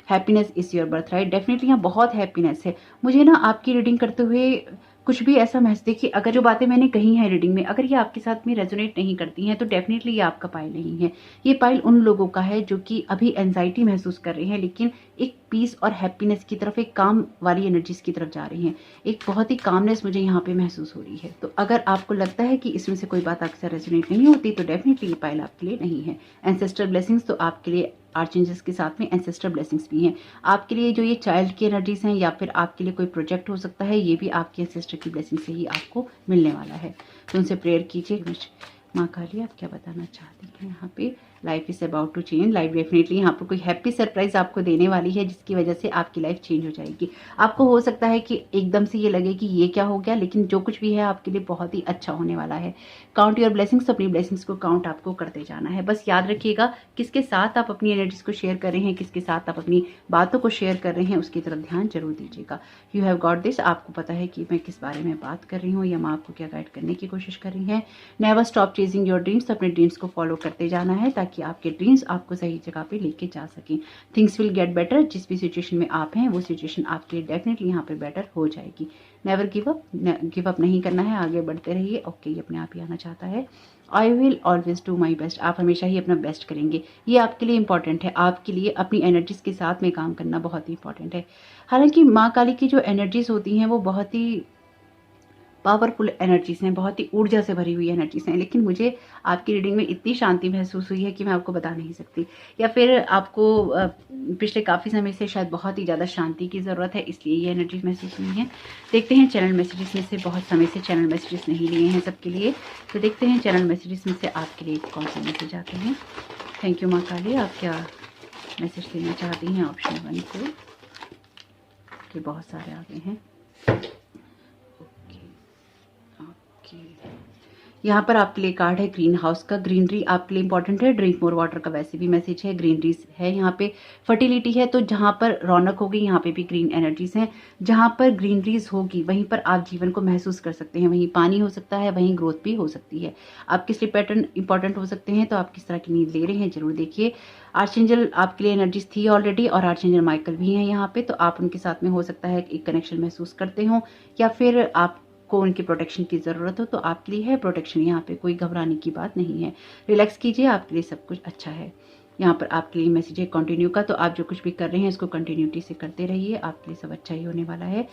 S1: Happiness is your birth right. Definitely यहाँ बहुत हैप्पीनेस है। मुझे ना आपकी रीडिंग करते हुए कुछ भी ऐसा महसूस, देखिए अगर जो बातें मैंने कही हैं रीडिंग में, अगर ये आपके साथ में रेजोनेट नहीं करती हैं तो डेफिनेटली ये आपका पाइल नहीं है। ये पाइल उन लोगों का है जो कि अभी एंजाइटी महसूस कर रहे हैं, लेकिन एक पीस और हैप्पीनेस की तरफ, एक काम वाली एनर्जीज की तरफ जा रही हैं। एक बहुत ही कामनेस मुझे यहाँ पे महसूस हो रही है। तो अगर आपको लगता है कि इसमें से कोई बात अक्सर रेजोनेट नहीं होती, तो डेफिनेटली ये पाइल आपके लिए नहीं है। एंसेस्टर ब्लेसिंग्स, तो आपके लिए आर्चएंजल्स के साथ में एंसेस्टर ब्लेसिंग्स भी हैं। आपके लिए जो ये चाइल्ड की एनर्जीज हैं, या फिर आपके लिए कोई प्रोजेक्ट हो सकता है, ये भी आपके एंसेस्टर की ब्लेसिंग से ही आपको मिलने वाला है। तो उनसे प्रेयर कीजिए। माँ काली आप क्या बताना चाहती हैं यहाँ पे? Life is about to change. Life definitely यहाँ पर कोई हैप्पी सरप्राइज आपको देने वाली है, जिसकी वजह से आपकी लाइफ चेंज हो जाएगी। आपको हो सकता है कि एकदम से ये लगे कि ये क्या हो गया, लेकिन जो कुछ भी है आपके लिए बहुत ही अच्छा होने वाला है। काउंट योर ब्लेसिंग्स, अपनी ब्लेसिंग्स को काउंट आपको करते जाना है। बस याद रखिएगा किसके साथ आप अपनी एनर्जीज को शेयर कर रहे हैं, किसके साथ आप अपनी बातों को शेयर कर रहे हैं, उसकी तरफ ध्यान जरूर दीजिएगा। You have got this. आपको पता है कि मैं किस बारे में बात कर रही हूँ, या माँ आपको क्या गाइड करने की कोशिश कर रही है। Never stop chasing your dreams. अपने ड्रीम्स को फॉलो करते जाना है, ताकि आपके ड्रीम्स आपको सही जगह पे लेके जा सकें। Things will get better. जिस भी सिचुएशन में आप हैं, वो सिचुएशन आपके लिए डेफिनेटली यहाँ पे बेटर हो जाएगी। नेवर गिव अप नहीं करना है, आगे बढ़ते रहिए। ओके, ये अपने आप ही आना चाहता है। I will always do my best. आप हमेशा ही अपना बेस्ट करेंगे, ये आपके लिए इंपॉर्टेंट है। आपके लिए अपनी एनर्जीज के साथ में काम करना बहुत ही इंपॉर्टेंट है। हालांकि माँ काली की जो एनर्जीज होती हैं वो बहुत ही पावरफुल एनर्जीज हैं, बहुत ही ऊर्जा से भरी हुई एनर्जीज हैं, लेकिन मुझे आपकी रीडिंग में इतनी शांति महसूस हुई है कि मैं आपको बता नहीं सकती। या फिर आपको पिछले काफ़ी समय से शायद बहुत ही ज़्यादा शांति की ज़रूरत है, इसलिए ये एनर्जीज महसूस हुई हैं। देखते हैं चैनल मैसेजेस में से, बहुत समय से चैनल मैसेजेस नहीं लिए हैं सबके लिए, तो देखते हैं चैनल मैसेजेस में से आपके लिए कौन से मैसेज आते हैं। थैंक यू माँ काली, आप क्या मैसेज देना चाहती हैं ऑप्शन 1 को? कि बहुत सारे आगे हैं। यहाँ पर आपके लिए कार्ड है ग्रीन हाउस का। ग्रीनरी आपके लिए इंपॉर्टेंट है। ड्रिंक मोर वाटर का वैसे भी मैसेज है। ग्रीनरी है यहाँ पे, फर्टिलिटी है, तो जहाँ पर रौनक होगी यहाँ पे भी ग्रीन एनर्जीज हैं। जहाँ पर ग्रीनरीज होगी वहीं पर आप जीवन को महसूस कर सकते हैं। वहीं पानी हो सकता है, वहीं ग्रोथ भी हो सकती है। आपके लिए पैटर्न इंपॉर्टेंट हो सकते हैं, तो आप किस तरह की नींद ले रहे हैं जरूर देखिए। आर्चएंजल आपके लिए एनर्जीज थी ऑलरेडी, और आर्चएंजल माइकल भी हैं यहाँ पे, तो आप उनके साथ में हो सकता है एक कनेक्शन महसूस करते हो, या फिर आप को उनकी प्रोटेक्शन की ज़रूरत हो तो आपके लिए है प्रोटेक्शन। यहाँ पे कोई घबराने की बात नहीं है। रिलैक्स कीजिए, आपके लिए सब कुछ अच्छा है। यहाँ पर आपके लिए मैसेज है कंटिन्यू का, तो आप जो कुछ भी कर रहे हैं इसको कंटिन्यूटी से करते रहिए, आपके लिए सब अच्छा ही होने वाला है।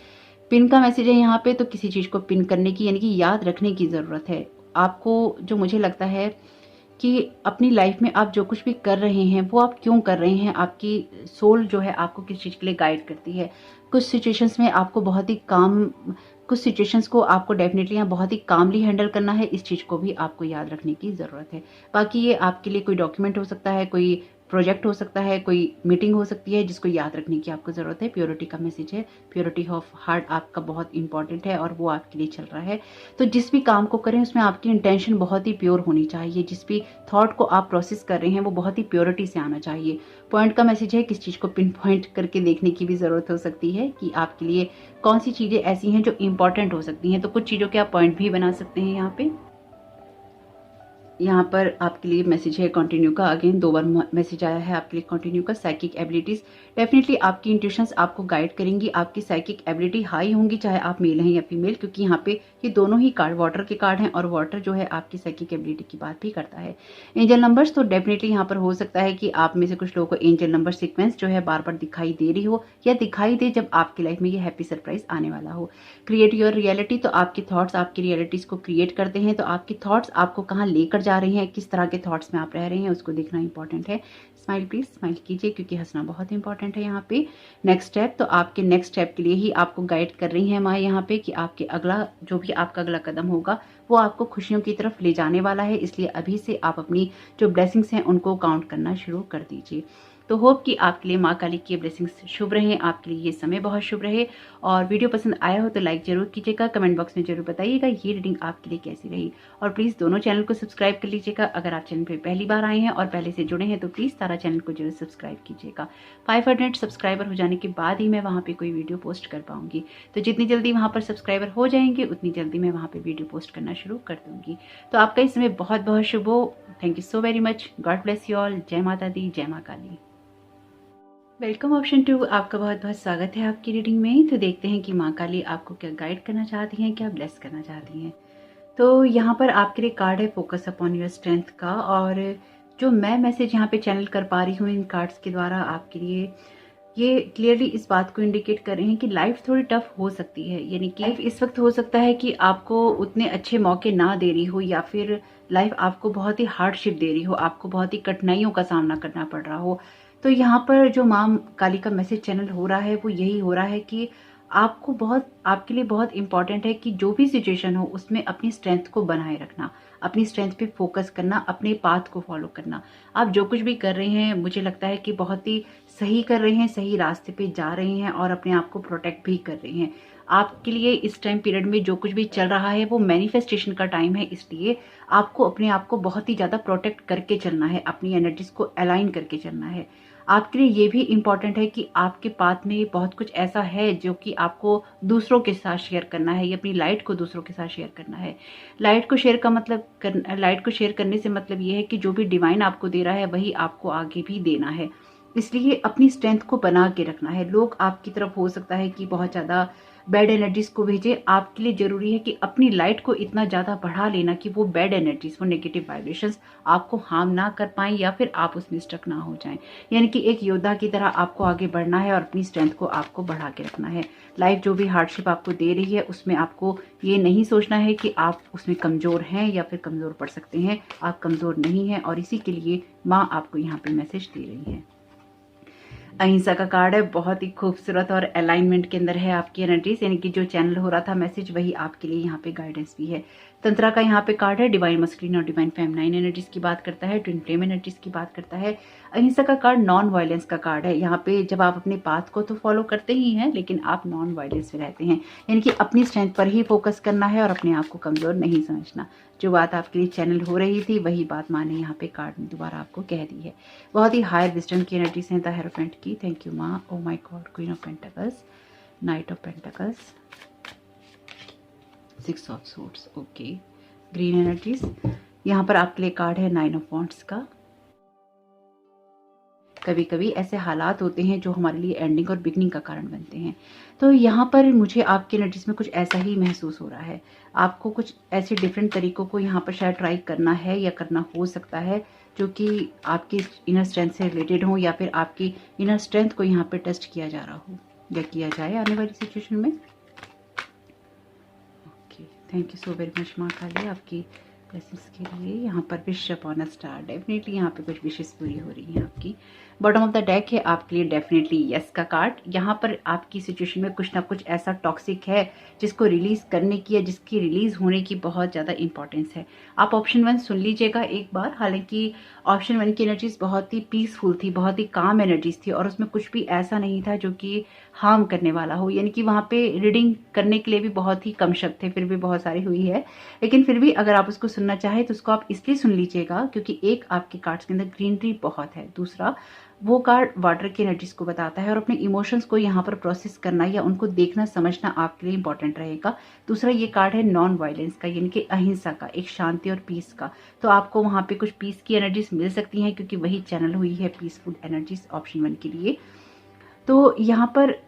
S1: पिन का मैसेज है यहाँ पे, तो किसी चीज़ को पिन करने की यानी कि याद रखने की ज़रूरत है आपको। जो मुझे लगता है कि अपनी लाइफ में आप जो कुछ भी कर रहे हैं वो आप क्यों कर रहे हैं, आपकी सोल जो है आपको किस चीज़ के लिए गाइड करती है। कुछ सिचुएशंस में आपको बहुत ही कुछ सिचुएशंस को आपको डेफिनेटली यहाँ बहुत ही कामली हैंडल करना है, इस चीज़ को भी आपको याद रखने की ज़रूरत है। बाकी ये आपके लिए कोई डॉक्यूमेंट हो सकता है, कोई प्रोजेक्ट हो सकता है, कोई मीटिंग हो सकती है जिसको याद रखने की आपको ज़रूरत है। प्योरिटी का मैसेज है, प्योरिटी ऑफ हार्ट आपका बहुत इंपॉर्टेंट है और वो आपके लिए चल रहा है। तो जिस भी काम को करें उसमें आपकी इंटेंशन बहुत ही प्योर होनी चाहिए, जिस भी थॉट को आप प्रोसेस कर रहे हैं वो बहुत ही प्योरिटी से आना चाहिए। पॉइंट का मैसेज है, किस चीज़ को पिन पॉइंट करके देखने की भी ज़रूरत हो सकती है कि आपके लिए कौन सी चीज़ें ऐसी हैं जो इंपॉर्टेंट हो सकती हैं, तो कुछ चीज़ों के आप पॉइंट भी बना सकते हैं। यहाँ पर आपके लिए मैसेज है कंटिन्यू का। अगेन 2 बार मैसेज आया है आपके लिए कंटिन्यू का। साइकिक एबिलिटीज, डेफिनेटली आपकी इंट्यूशंस आपको गाइड करेंगी, आपकी साइकिक एबिलिटी हाई होंगी, चाहे आप मेल हैं या फीमेल, क्योंकि यहाँ पे ये दोनों ही कार्ड वाटर के कार्ड हैं और वाटर जो है आपकी साइकिक एबिलिटी की बात भी करता है। एंजल नंबर्स, तो डेफिनेटली यहाँ पर हो सकता है कि आप में से कुछ लोगों को एंजल नंबर सीक्वेंस जो है बार बार दिखाई दे रही हो या दिखाई दे जब आपकी लाइफ में ये हैप्पी सरप्राइज आने वाला हो। क्रिएट योर रियलिटी, तो आपके थॉट्स आपकी रियलिटीज को क्रिएट करते हैं, तो आपके थॉट्स आपको कहाँ लेकर जा रहे हैं, किस तरह के थॉट्स में आप रह रहे हैं उसको देखना इंपॉर्टेंट है। स्माइल प्लीज, स्माइल कीजिए क्योंकि हंसना बहुत इंपॉर्टेंट है यहाँ पे। नेक्स्ट स्टेप, तो आपके नेक्स्ट स्टेप के लिए ही आपको गाइड कर रही है माँ यहाँ पे कि आपके अगला जो भी आपका अगला कदम होगा वो आपको खुशियों की तरफ ले जाने वाला है, इसलिए अभी से आप अपनी जो ब्लेसिंग्स हैं उनको काउंट करना शुरू कर दीजिए। तो होप कि आपके लिए माँ काली की ब्लेसिंग्स शुभ रहें, आपके लिए ये समय बहुत शुभ रहे। और वीडियो पसंद आया हो तो लाइक जरूर कीजिएगा, कमेंट बॉक्स में जरूर बताइएगा ये रीडिंग आपके लिए कैसी रही। और प्लीज़ दोनों चैनल को सब्सक्राइब कर लीजिएगा। अगर आप चैनल पर पहली बार आए हैं और पहले से जुड़े हैं तो प्लीज़ तारा चैनल को जरूर सब्सक्राइब कीजिएगा। 500 सब्सक्राइबर हो जाने के बाद ही मैं वहाँ पर कोई वीडियो पोस्ट कर पाऊंगी, तो जितनी जल्दी वहाँ पर सब्सक्राइबर हो जाएंगे उतनी जल्दी मैं वहाँ पर वीडियो पोस्ट करना शुरू कर दूंगी। तो आपका इस समय बहुत बहुत शुभ हो। Thank you so very much. God bless you all. जय माता दी, जय माँ काली। वेलकम ऑप्शन 2, आपका बहुत बहुत स्वागत है आपकी रीडिंग में। तो देखते हैं कि माँ काली आपको क्या गाइड करना चाहती हैं, क्या ब्लेस करना चाहती हैं। तो यहाँ पर आपके लिए कार्ड है फोकस अपॉन योर स्ट्रेंथ का, और जो मैं मैसेज यहाँ पे चैनल कर पा रही हूँ इन कार्ड्स के द्वारा आपके लिए, ये क्लियरली इस बात को इंडिकेट कर रहे हैं कि लाइफ थोड़ी टफ हो सकती है। यानी कि लाइफ इस वक्त हो सकता है कि आपको उतने अच्छे मौके ना दे रही हो, या फिर लाइफ आपको बहुत ही हार्डशिप दे रही हो, आपको बहुत ही कठिनाइयों का सामना करना पड़ रहा हो। तो यहाँ पर जो माँ काली का मैसेज चैनल हो रहा है वो यही हो रहा है कि आपके लिए बहुत इंपॉर्टेंट है कि जो भी सिचुएशन हो उसमें अपनी स्ट्रेंथ को बनाए रखना, अपनी स्ट्रेंथ पे फोकस करना, अपने पाथ को फॉलो करना। आप जो कुछ भी कर रहे हैं मुझे लगता है कि बहुत ही सही कर रहे हैं, सही रास्ते पे जा रहे हैं और अपने आप को प्रोटेक्ट भी कर रहे हैं। आपके लिए इस टाइम पीरियड में जो कुछ भी चल रहा है वो मैनिफेस्टेशन का टाइम है, इसलिए आपको अपने आप को बहुत ही ज़्यादा प्रोटेक्ट करके चलना है, अपनी एनर्जीज को अलाइन करके चलना है। आपके लिए ये भी इम्पॉर्टेंट है कि आपके पाथ में बहुत कुछ ऐसा है जो कि आपको दूसरों के साथ शेयर करना है, या अपनी लाइट को दूसरों के साथ शेयर करना है। लाइट को शेयर करने से मतलब ये है कि जो भी डिवाइन आपको दे रहा है वही आपको आगे भी देना है, इसलिए अपनी स्ट्रेंथ को बना के रखना है। लोग आपकी तरफ हो सकता है कि बहुत ज़्यादा बैड एनर्जीज को भेजे, आपके लिए जरूरी है कि अपनी लाइट को इतना ज़्यादा बढ़ा लेना कि वो बैड एनर्जीज, वो नेगेटिव वाइब्रेशंस आपको हार्म ना कर पाएं या फिर आप उसमें स्टक ना हो जाएं। यानी कि एक योद्धा की तरह आपको आगे बढ़ना है और अपनी स्ट्रेंथ को आपको बढ़ा के रखना है। लाइफ जो भी हार्डशिप आपको दे रही है उसमें आपको ये नहीं सोचना है कि आप उसमें कमज़ोर हैं या फिर कमज़ोर पड़ सकते हैं। आप कमज़ोर नहीं हैं और इसी के लिए माँ आपको यहाँ पे मैसेज दे रही है। अहिंसा का कार्ड है, बहुत ही खूबसूरत और अलाइनमेंट के अंदर है आपकी एनर्जीज, यानी कि जो चैनल हो रहा था मैसेज वही आपके लिए यहाँ पे गाइडेंस भी है। तंत्रा का यहाँ पे कार्ड है, डिवाइन मस्कुलिन और डिवाइन फेमिनाइन एनर्जीज की बात करता है, ट्विन फ्लेम एनर्जीज की बात करता है। अहिंसा का कार्ड नॉन वायलेंस का कार्ड है, यहाँ पे जब आप अपने पाथ को तो फॉलो करते ही हैं लेकिन आप नॉन वायलेंस में रहते हैं, यानी कि अपनी स्ट्रेंथ पर ही फोकस करना है और अपने आप को कमजोर नहीं समझना। जो बात आपके लिए चैनल हो रही थी वही बात माँ ने यहाँ पे कार्ड में दोबारा आपको कह दी है। बहुत ही हायर विजडम की एनर्जीज हैं द हेरोफेंट की। थैंक यू माँ। Oh my God, queen of pentacles, night of pentacles, 6 of swords, okay, green energies. यहाँ पर आपके लिए कार्ड है 9 ऑफ वॉन्ड्स का। कभी कभी ऐसे हालात होते हैं जो हमारे लिए एंडिंग और बिगनिंग का कारण बनते हैं। तो यहाँ पर मुझे आपकी एनर्जीज में कुछ ऐसा ही महसूस हो रहा है। आपको कुछ ऐसे डिफरेंट तरीकों को यहाँ पर शायद ट्राई करना है या करना हो सकता है जो कि आपकी इनर स्ट्रेंथ से रिलेटेड हो, या फिर आपकी इनर स्ट्रेंथ को यहाँ पर टेस्ट किया जा रहा हो या किया जाए आने वाली सिचुएशन में। Okay, thank you so very much माँ काली आपकी ब्लेसिंग्स के लिए। यहाँ पर wish upon a star, definitely यहाँ पे कुछ विशेष पूरी हो रही है आपकी। बॉटम ऑफ द डेक है आपके लिए डेफिनेटली यस का कार्ड। यहाँ पर आपकी सिचुएशन में कुछ ना कुछ ऐसा टॉक्सिक है जिसको रिलीज करने की या जिसकी रिलीज होने की बहुत ज़्यादा इंपॉर्टेंस है। आप ऑप्शन 1 सुन लीजिएगा एक बार। हालांकि ऑप्शन 1 की एनर्जीज बहुत ही पीसफुल थी, बहुत ही काम एनर्जीज थी और उसमें कुछ भी ऐसा नहीं था जो कि हार्म करने वाला हो। यानी कि वहाँ पे रीडिंग करने के लिए भी बहुत ही कम शब्द थे, फिर भी बहुत सारी हुई है। लेकिन फिर भी अगर आप उसको सुनना चाहें तो उसको आप इसलिए सुन लीजिएगा क्योंकि एक आपके कार्ड्स के अंदर ग्रीनरी बहुत है, दूसरा वो कार्ड वाटर की एनर्जीज को बताता है और अपने इमोशंस को यहाँ पर प्रोसेस करना या उनको देखना समझना आपके लिए इंपॉर्टेंट रहेगा। दूसरा ये कार्ड है नॉन वायलेंस का, यानी कि अहिंसा का, एक शांति और पीस का। तो आपको वहाँ पे कुछ पीस की एनर्जीज मिल सकती हैं क्योंकि वही चैनल हुई है पीसफुल एनर्जीज ऑप्शन 1 के लिए। तो यहाँ पर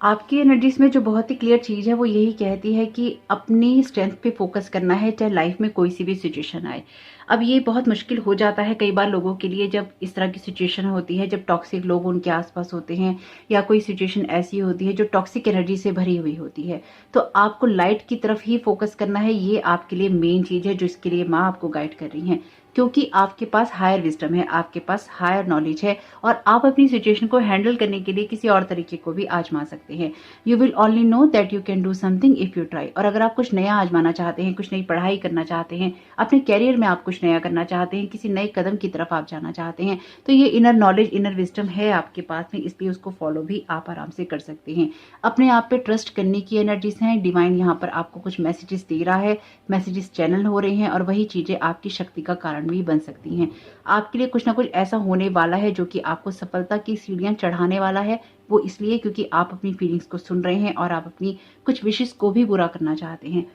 S1: आपकी एनर्जीज में जो बहुत ही क्लियर चीज़ है वो यही कहती है कि अपनी स्ट्रेंथ पे फोकस करना है, चाहे लाइफ में कोई सी भी सिचुएशन आए। अब ये बहुत मुश्किल हो जाता है कई बार लोगों के लिए जब इस तरह की सिचुएशन होती है, जब टॉक्सिक लोग उनके आसपास होते हैं या कोई सिचुएशन ऐसी होती है जो टॉक्सिक एनर्जी से भरी हुई होती है। तो आपको लाइट की तरफ ही फोकस करना है, ये आपके लिए मेन चीज़ है जो इसके लिए माँ आपको गाइड कर रही हैं, क्योंकि आपके पास हायर विजडम है, आपके पास हायर नॉलेज है और आप अपनी सिचुएशन को हैंडल करने के लिए किसी और तरीके को भी आजमा सकते हैं। You will only know that you can do something if you try. और अगर आप कुछ नया आजमाना चाहते हैं, कुछ नई पढ़ाई करना चाहते हैं, अपने कैरियर में आप कुछ नया करना चाहते हैं, किसी नए कदम की तरफ आप जाना चाहते हैं, तो ये इनर नॉलेज, इनर विजडम है आपके पास में, इसलिए उसको फॉलो भी आप आराम से कर सकते हैं। अपने आप पे ट्रस्ट करने की एनर्जीज हैं। डिवाइन यहाँ पर आपको कुछ मैसेजेस दे रहा है, मैसेजेस चैनल हो रहे हैं और वही चीजें आपकी शक्ति का कारण भी बन सकती हैं। आपके लिए कुछ ना कुछ ऐसा होने वाला है जो कि आपको सफलता की सीढ़ियां चढ़ाने वाला है। वो इसलिए क्योंकि आप अपनी फीलिंग्स को सुन रहे हैं और आप अपनी कुछ विशेष को भी पूरा करना चाहते हैं।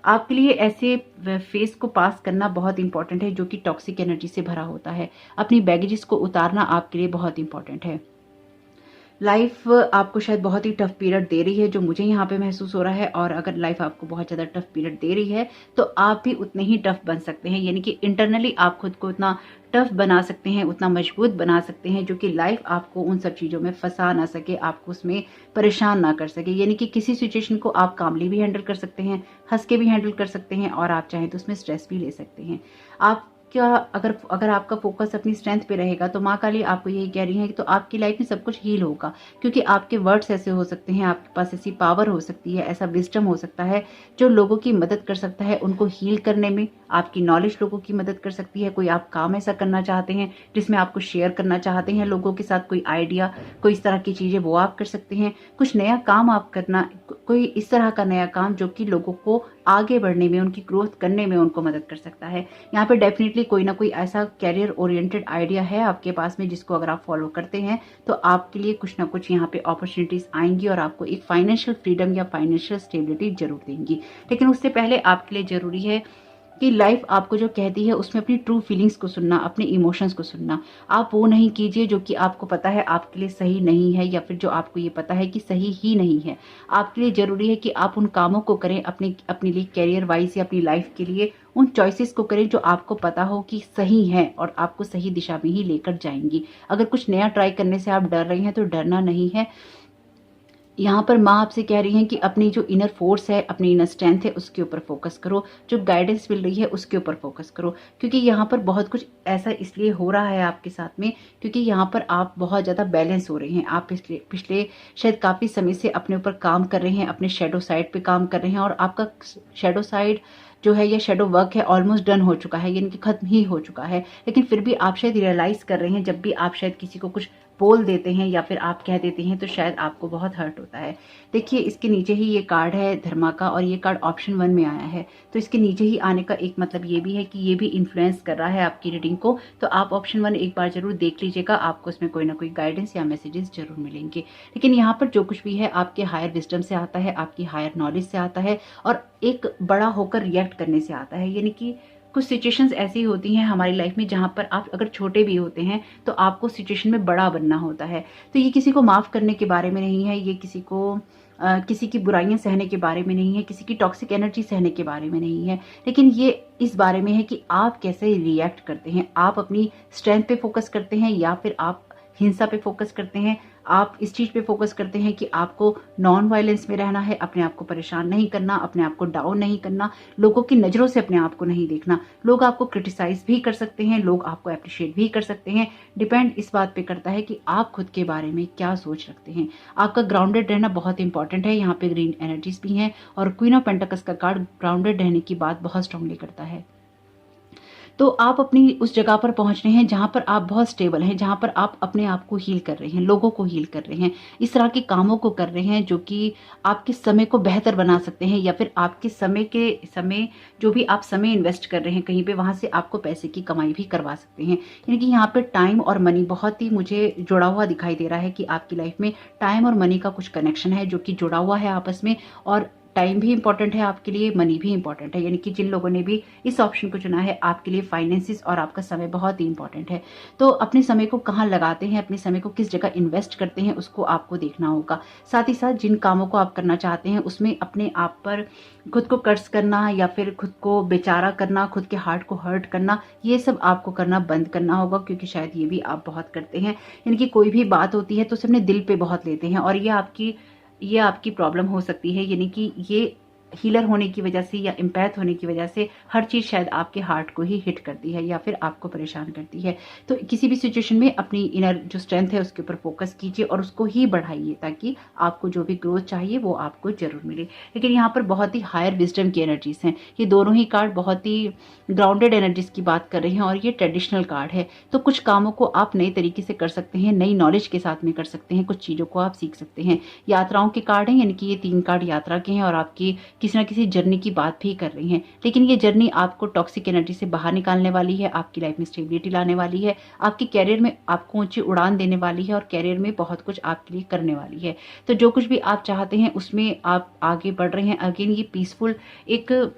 S1: आपके लिए ऐसे फेस को पास करना बहुत इंपॉर्टेंट है जो कि टॉक्सिक एनर्जी से भरा होता है। अपनी बैगेजेस को उतारना आपके लिए बहुत इंपॉर्टेंट है। लाइफ आपको शायद बहुत ही टफ पीरियड दे रही है जो मुझे यहाँ पे महसूस हो रहा है, और अगर लाइफ आपको बहुत ज़्यादा टफ पीरियड दे रही है तो आप भी उतने ही टफ बन सकते हैं। यानी कि इंटरनली आप खुद को उतना टफ बना सकते हैं, उतना मजबूत बना सकते हैं जो कि लाइफ आपको उन सब चीज़ों में फंसा ना सके, आपको उसमें परेशान ना कर सके। यानी कि किसी सिचुएशन को आप कामली भी हैंडल कर सकते हैं, हंस के भी हैंडल कर सकते हैं और आप चाहें तो उसमें स्ट्रेस भी ले सकते हैं। आप क्या अगर आपका फोकस अपनी स्ट्रेंथ पे रहेगा तो माँ काली आपको यही कह रही है कि तो आपकी लाइफ में सब कुछ हील होगा, क्योंकि आपके वर्ड्स ऐसे हो सकते हैं, आपके पास ऐसी पावर हो सकती है, ऐसा विजडम हो सकता है जो लोगों की मदद कर सकता है उनको हील करने में। आपकी नॉलेज लोगों की मदद कर सकती है। कोई आप काम ऐसा करना चाहते हैं जिसमें आपको शेयर करना चाहते हैं लोगों के साथ, कोई आइडिया, कोई इस तरह की चीजें वो आप कर सकते हैं। कुछ नया काम आप करना, कोई इस तरह का नया काम जो कि लोगों को आगे बढ़ने में, उनकी ग्रोथ करने में उनको मदद कर सकता है। यहाँ पे डेफिनेटली कोई ना कोई ऐसा कैरियर ओरिएंटेड आइडिया है आपके पास में जिसको अगर आप फॉलो करते हैं तो आपके लिए कुछ ना कुछ यहाँ पे अपॉर्चुनिटीज आएंगी और आपको एक फाइनेंशियल फ्रीडम या फाइनेंशियल स्टेबिलिटी जरूर देंगी। लेकिन उससे पहले आपके लिए जरूरी है कि लाइफ आपको जो कहती है उसमें अपनी ट्रू फीलिंग्स को सुनना, अपने इमोशंस को सुनना। आप वो नहीं कीजिए जो कि आपको पता है आपके लिए सही नहीं है या फिर जो आपको ये पता है कि सही ही नहीं है। आपके लिए जरूरी है कि आप उन कामों को करें अपने लिए कैरियर वाइज या अपनी लाइफ के लिए उन चॉइसेस को करें जो आपको पता हो कि सही है और आपको सही दिशा में ही लेकर जाएंगी। अगर कुछ नया ट्राई करने से आप डर रहे हैं तो डरना नहीं है। यहाँ पर माँ आपसे कह रही हैं कि अपनी जो इनर फोर्स है, अपनी इनर स्ट्रेंथ है, उसके ऊपर फोकस करो। जो गाइडेंस मिल रही है उसके ऊपर फोकस करो, क्योंकि यहाँ पर बहुत कुछ ऐसा इसलिए हो रहा है आपके साथ में क्योंकि यहाँ पर आप बहुत ज़्यादा बैलेंस हो रहे हैं। आप पिछले शायद काफ़ी समय से अपने ऊपर काम कर रहे हैं, अपने शेडो साइड पे काम कर रहे हैं और आपका शेडो साइड जो है या शेडो वर्क है ऑलमोस्ट डन हो चुका है, यानी कि खत्म ही हो चुका है। लेकिन फिर भी आप शायद रियलाइज कर रहे हैं जब भी आप शायद किसी को कुछ बोल देते हैं या फिर आप कह देते हैं तो शायद आपको बहुत हर्ट होता है। देखिए इसके नीचे ही ये कार्ड है धर्मा का और ये कार्ड ऑप्शन 1 में आया है, तो इसके नीचे ही आने का एक मतलब ये भी है कि ये भी इन्फ्लुएंस कर रहा है आपकी रीडिंग को। तो आप ऑप्शन 1 एक बार जरूर देख लीजिएगा, आपको इसमें कोई ना कोई गाइडेंस या मैसेजेस जरूर मिलेंगे। लेकिन यहाँ पर जो कुछ भी है आपके हायर विजडम से आता है, आपकी हायर नॉलेज से आता है और एक बड़ा होकर रिएक्ट करने से आता है। यानी कि कुछ सिचुएशंस ऐसी होती हैं हमारी लाइफ में जहाँ पर आप अगर छोटे भी होते हैं तो आपको सिचुएशन में बड़ा बनना होता है। तो ये किसी को माफ़ करने के बारे में नहीं है, ये किसी को किसी की बुराइयां सहने के बारे में नहीं है, किसी की टॉक्सिक एनर्जी सहने के बारे में नहीं है, लेकिन ये इस बारे में है कि आप कैसे रिएक्ट करते हैं। आप अपनी स्ट्रेंथ पे फोकस करते हैं या फिर आप हिंसा पे फोकस करते हैं। आप इस चीज़ पे फोकस करते हैं कि आपको नॉन वायलेंस में रहना है, अपने आप को परेशान नहीं करना, अपने आप को डाउन नहीं करना, लोगों की नज़रों से अपने आप को नहीं देखना। लोग आपको क्रिटिसाइज भी कर सकते हैं, लोग आपको अप्रिशिएट भी कर सकते हैं। डिपेंड इस बात पे करता है कि आप खुद के बारे में क्या सोच रखते हैं। आपका ग्राउंडेड रहना बहुत इंपॉर्टेंट है। यहाँ पे ग्रीन एनर्जीज भी हैं और क्वीन ऑफ पेंटिकल्स का कार्ड ग्राउंडेड रहने की बात बहुत स्ट्रांगली करता है। तो आप अपनी उस जगह पर पहुंच रहे हैं जहां पर आप बहुत स्टेबल हैं, जहां पर आप अपने आप को हील कर रहे हैं, लोगों को हील कर रहे हैं, इस तरह के कामों को कर रहे हैं जो कि आपके समय को बेहतर बना सकते हैं, या फिर आपके समय जो भी आप समय इन्वेस्ट कर रहे हैं कहीं पे, वहां से आपको पैसे की कमाई भी करवा सकते हैं। यानी कि यहाँ पे टाइम और मनी बहुत ही मुझे जुड़ा हुआ दिखाई दे रहा है कि आपकी लाइफ में टाइम और मनी का कुछ कनेक्शन है जो कि जुड़ा हुआ है आपस में। और टाइम भी इंपॉर्टेंट है आपके लिए, मनी भी इंपॉर्टेंट है। यानी कि जिन लोगों ने भी इस ऑप्शन को चुना है, आपके लिए फाइनेंसिस और आपका समय बहुत ही इंपॉर्टेंट है। तो अपने समय को कहाँ लगाते हैं, अपने समय को किस जगह इन्वेस्ट करते हैं, उसको आपको देखना होगा। साथ ही साथ जिन कामों को आप करना चाहते हैं उसमें अपने आप पर खुद को कर्ज करना या फिर खुद को बेचारा करना, खुद के हार्ट को हर्ट करना, ये सब आपको करना बंद करना होगा, क्योंकि शायद ये भी आप बहुत करते हैं। यानी कि कोई भी बात होती है तो उसे अपने दिल पे बहुत लेते हैं और ये आपकी प्रॉब्लम हो सकती है। यानी कि ये हीलर होने की वजह से या एम्पैथ होने की वजह से हर चीज़ शायद आपके हार्ट को ही हिट करती है या फिर आपको परेशान करती है। तो किसी भी सिचुएशन में अपनी इनर जो स्ट्रेंथ है उसके ऊपर फोकस कीजिए और उसको ही बढ़ाइए ताकि आपको जो भी ग्रोथ चाहिए वो आपको जरूर मिले। लेकिन यहाँ पर बहुत ही हायर विजडम की एनर्जीज हैं। ये दोनों ही कार्ड बहुत ही ग्राउंडेड एनर्जीज की बात कर रहे हैं और ये ट्रेडिशनल कार्ड है। तो कुछ कामों को आप नए तरीके से कर सकते हैं, नई नॉलेज के साथ में कर सकते हैं, कुछ चीज़ों को आप सीख सकते हैं। यात्राओं के कार्ड हैं, यानी कि ये 3 कार्ड यात्रा के हैं और आपकी किसी ना किसी जर्नी की बात भी कर रही हैं। लेकिन ये जर्नी आपको टॉक्सिक एनर्जी से बाहर निकालने वाली है, आपकी लाइफ में स्टेबिलिटी लाने वाली है, आपके कैरियर में आपको ऊंची उड़ान देने वाली है और कैरियर में बहुत कुछ आपके लिए करने वाली है। तो जो कुछ भी आप चाहते हैं उसमें आप आगे बढ़ रहे हैं। अगेन ये पीसफुल एक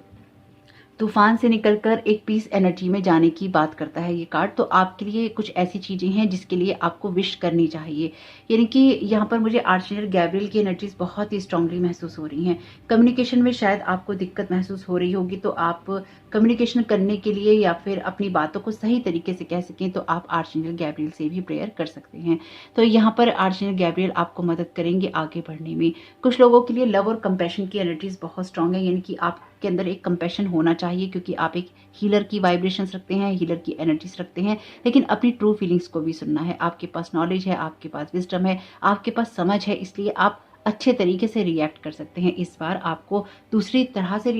S1: तूफान से निकलकर एक पीस एनर्जी में जाने की बात करता है ये कार्ड। तो आपके लिए कुछ ऐसी चीजें हैं जिसके लिए आपको विश करनी चाहिए। यानी कि यहाँ पर मुझे आर्चएंजल गैब्रियल की एनर्जीज बहुत ही स्ट्रांगली महसूस हो रही हैं। कम्युनिकेशन में शायद आपको दिक्कत महसूस हो रही होगी, तो आप कम्युनिकेशन करने के लिए या फिर अपनी बातों को सही तरीके से कह सकें तो आप आर्चएंजल गैब्रियल से भी प्रेयर कर सकते हैं। तो यहाँ पर आर्चएंजल गैब्रियल आपको मदद करेंगे आगे बढ़ने में। कुछ लोगों के लिए लव और कंपैशन की एनर्जीज बहुत स्ट्रांग है, यानी कि आपके अंदर एक कंपैशन होना चाहिए क्योंकि आप एक हीलर की वाइब्रेशंस रखते हैं, हीलर की एनर्जीज रखते हैं। लेकिन अपनी ट्रू फीलिंग्स को भी सुनना है। आपके पास नॉलेज है, आपके पास विजडम है, आपके पास समझ है, इसलिए आप अच्छे तरीके से रिएक्ट कर सकते हैं। इस बार आपको दूसरी तरह से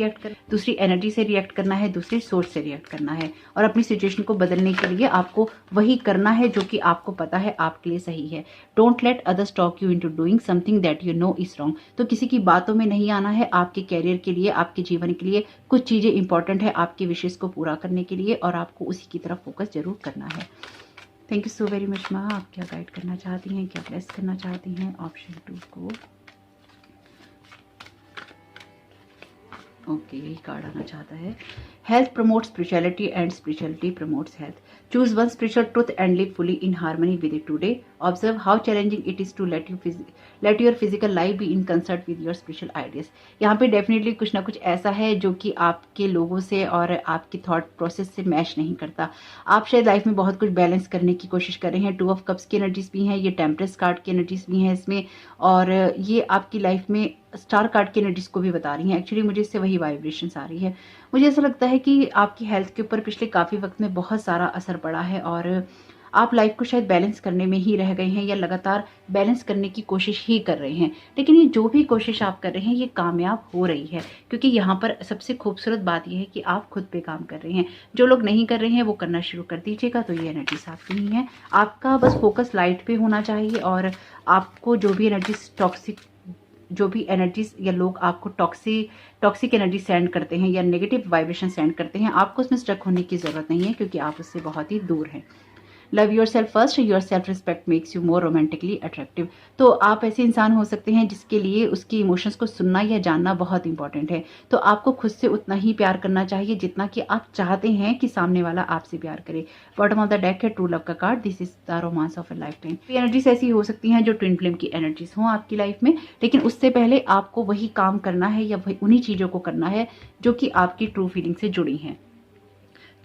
S1: दूसरी एनर्जी से रिएक्ट करना है, दूसरी सोच से रिएक्ट करना है और अपनी सिचुएशन को बदलने के लिए आपको वही करना है जो कि आपको पता है आपके लिए सही है। Don't let others talk you into doing something that you know is wrong. तो किसी की बातों में नहीं आना है। आपके कैरियर के लिए, आपके जीवन के लिए कुछ चीजें इंपॉर्टेंट है आपके विशेष को पूरा करने के लिए और आपको उसी की तरफ फोकस जरूर करना है। Thank you so very much माँ। आप क्या गाइड करना चाहती हैं, क्या ब्लेस करना चाहती हैं? ऑप्शन 2 को ओके, यही कार्ड आना चाहता है। Health promotes spirituality and spirituality promotes health. Choose one spiritual truth and live fully in harmony with it today. Observe how challenging it is to let your physical life be in concert with your spiritual ideas. यहाँ पे definitely कुछ ना कुछ ऐसा है जो कि आपके लोगों से और आपकी थॉट प्रोसेस से मैच नहीं करता। आप शायद लाइफ में बहुत कुछ बैलेंस करने की कोशिश कर रहे हैं। 2 ऑफ कप्स की एनर्जीज भी हैं, ये टेम्परेंस कार्ड की एनर्जीज भी हैं इसमें, और ये आपकी लाइफ में स्टार कार्ड की एनर्जीज को भी बता रही हैं। एक्चुअली मुझे इससे वही वाइब्रेशंस आ रही है। मुझे ऐसा लगता है कि आपकी हेल्थ के ऊपर पिछले काफ़ी वक्त में बहुत सारा असर पड़ा है और आप लाइफ को शायद बैलेंस करने में ही रह गए हैं या लगातार बैलेंस करने की कोशिश ही कर रहे हैं। लेकिन ये जो भी कोशिश आप कर रहे हैं ये कामयाब हो रही है, क्योंकि यहाँ पर सबसे खूबसूरत बात यह है कि आप खुद पे काम कर रहे हैं। जो लोग नहीं कर रहे हैं वो करना शुरू कर दीजिएगा। तो ये एनर्जीज आपकी नहीं है। आपका बस फोकस लाइट पे होना चाहिए और आपको जो भी एनर्जीज या लोग आपको टॉक्सिक एनर्जी सेंड करते हैं या नेगेटिव वाइब्रेशन सेंड करते हैं, आपको उसमें स्ट्रक होने की जरूरत नहीं है क्योंकि आप उससे बहुत ही दूर हैं। Love your self first, your self respect makes you more romantically attractive. तो आप ऐसे इंसान हो सकते हैं जिसके लिए उसकी इमोशंस को सुनना या जानना बहुत इंपॉर्टेंट है। तो आपको खुद से उतना ही प्यार करना चाहिए जितना कि आप चाहते हैं कि सामने वाला आपसे प्यार करे। बॉटम ऑफ द डेक है ट्रू लव का card, this is the romance of a life time. Energies ऐसी हो सकती हैं जो ट्विन फ्लेम की एनर्जीज हों आपकी लाइफ में, लेकिन उससे पहले आपको वही काम करना है या वही उन्हीं चीज़ों को करना है जो कि आपकी ट्रू फीलिंग से जुड़ी हैं,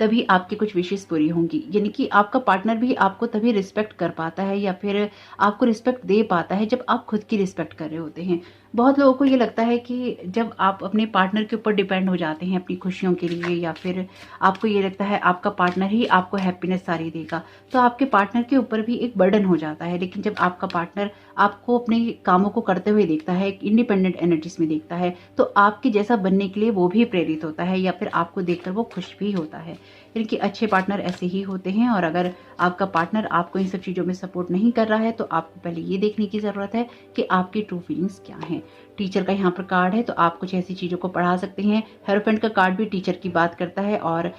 S1: तभी आपकी कुछ विशेष पूरी होंगी। यानी कि आपका पार्टनर भी आपको तभी रिस्पेक्ट कर पाता है या फिर आपको रिस्पेक्ट दे पाता है जब आप खुद की रिस्पेक्ट कर रहे होते हैं। बहुत लोगों को ये लगता है कि जब आप अपने पार्टनर के ऊपर डिपेंड हो जाते हैं अपनी खुशियों के लिए, या फिर आपको ये लगता है आपका पार्टनर ही आपको हैप्पीनेस सारी देगा, तो आपके पार्टनर के ऊपर भी एक बर्डन हो जाता है। लेकिन जब आपका पार्टनर आपको अपने कामों को करते हुए देखता है, एक इंडिपेंडेंट एनर्जीज में देखता है, तो आपके जैसा बनने के लिए वो भी प्रेरित होता है या फिर आपको देखकर वो खुश भी होता है। यानी कि अच्छे पार्टनर ऐसे ही होते हैं। और अगर आपका पार्टनर आपको इन सब चीज़ों में सपोर्ट नहीं कर रहा है तो आपको पहले ये देखने की ज़रूरत है कि आपकी ट्रू फीलिंग्स क्या हैं। टीचर का यहाँ पर कार्ड है, तो आप कुछ ऐसी चीज़ों को पढ़ा सकते हैं। हेरोफेंट का कार्ड भी टीचर की बात करता है और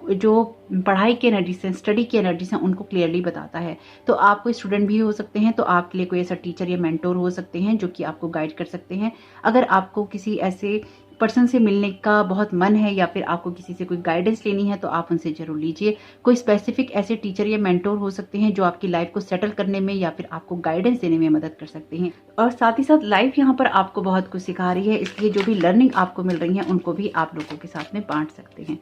S1: जो पढ़ाई की एनर्जीज हैं, स्टडी की एनर्जीज हैं, उनको क्लियरली बताता है। तो आप कोई स्टूडेंट भी हो सकते हैं, तो आपके लिए कोई ऐसा टीचर या मेंटोर हो सकते हैं जो कि आपको गाइड कर सकते हैं। अगर आपको किसी ऐसे पर्सन से मिलने का बहुत मन है या फिर आपको किसी से कोई गाइडेंस लेनी है तो आप उनसे जरूर लीजिए। कोई स्पेसिफिक ऐसे टीचर या मेंटोर हो सकते हैं जो आपकी लाइफ को सेटल करने में या फिर आपको गाइडेंस देने में मदद कर सकते हैं। और साथ ही साथ लाइफ यहाँ पर आपको बहुत कुछ सिखा रही है, इसलिए जो भी लर्निंग आपको मिल रही है उनको भी आप लोगों के साथ में बांट सकते हैं।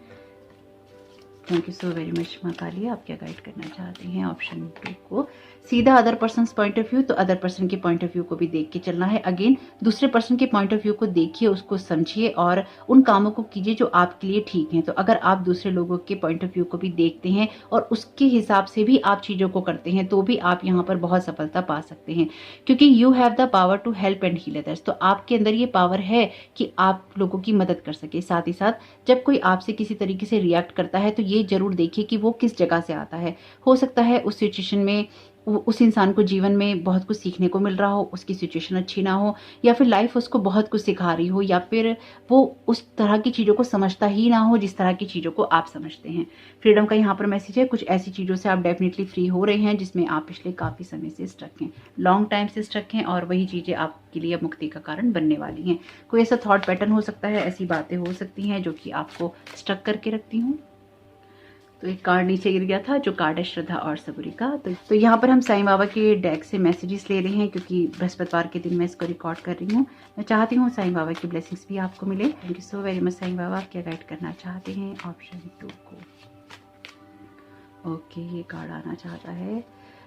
S1: Thank you so very much माँ काली। आप क्या गाइड करना चाहते हैं? ऑप्शन 2 को सीधा other person point of view, तो अदर पर्सन के पॉइंट ऑफ व्यू को भी देख के चलना है। अगेन दूसरे पर्सन के पॉइंट ऑफ व्यू को देखिए, उसको समझिए और उन कामों को कीजिए जो आपके लिए ठीक हैं। तो अगर आप दूसरे लोगों के पॉइंट ऑफ व्यू को भी देखते हैं और उसके हिसाब से भी आप चीज़ों को करते हैं तो भी आप यहाँ पर बहुत सफलता पा सकते हैं, क्योंकि you have the power to help and heal others. तो आपके अंदर ये पावर है कि आप लोगों की मदद कर सके। साथ ही साथ जब कोई आपसे किसी तरीके से रिएक्ट करता है तो ये जरूर देखिए कि वो किस जगह से आता है। हो सकता है उस सिचुएशन में उस इंसान को जीवन में बहुत कुछ सीखने को मिल रहा हो, उसकी सिचुएशन अच्छी ना हो, या फिर लाइफ उसको बहुत कुछ सिखा रही हो, या फिर वो उस तरह की चीज़ों को समझता ही ना हो जिस तरह की चीज़ों को आप समझते हैं। फ्रीडम का यहाँ पर मैसेज है, कुछ ऐसी चीज़ों से आप डेफिनेटली फ्री हो रहे हैं जिसमें आप पिछले काफ़ी समय से स्टक हैं, लॉन्ग टाइम से स्टक हैं, और वही चीज़ें आपके लिए मुक्ति का कारण बनने वाली हैं। कोई ऐसा थॉट पैटर्न हो सकता है, ऐसी बातें हो सकती हैं जो कि आपको स्टक करके रखती हूँ। तो एक कार्ड नीचे गिर गया था जो कार्ड है श्रद्धा और सबूरी का। तो यहाँ पर हम साईं बाबा के डेक से मैसेजेस ले रहे हैं, क्योंकि बृहस्पतिवार के दिन मैं इसको रिकॉर्ड कर रही हूँ। मैं चाहती हूँ साईं बाबा की ब्लेसिंग्स भी आपको मिले। Thank you so very much Sai Baba. आप क्या गाइड करना चाहते हैं? ऑप्शन 2 को। ओके, ये कार्ड आना चाहता है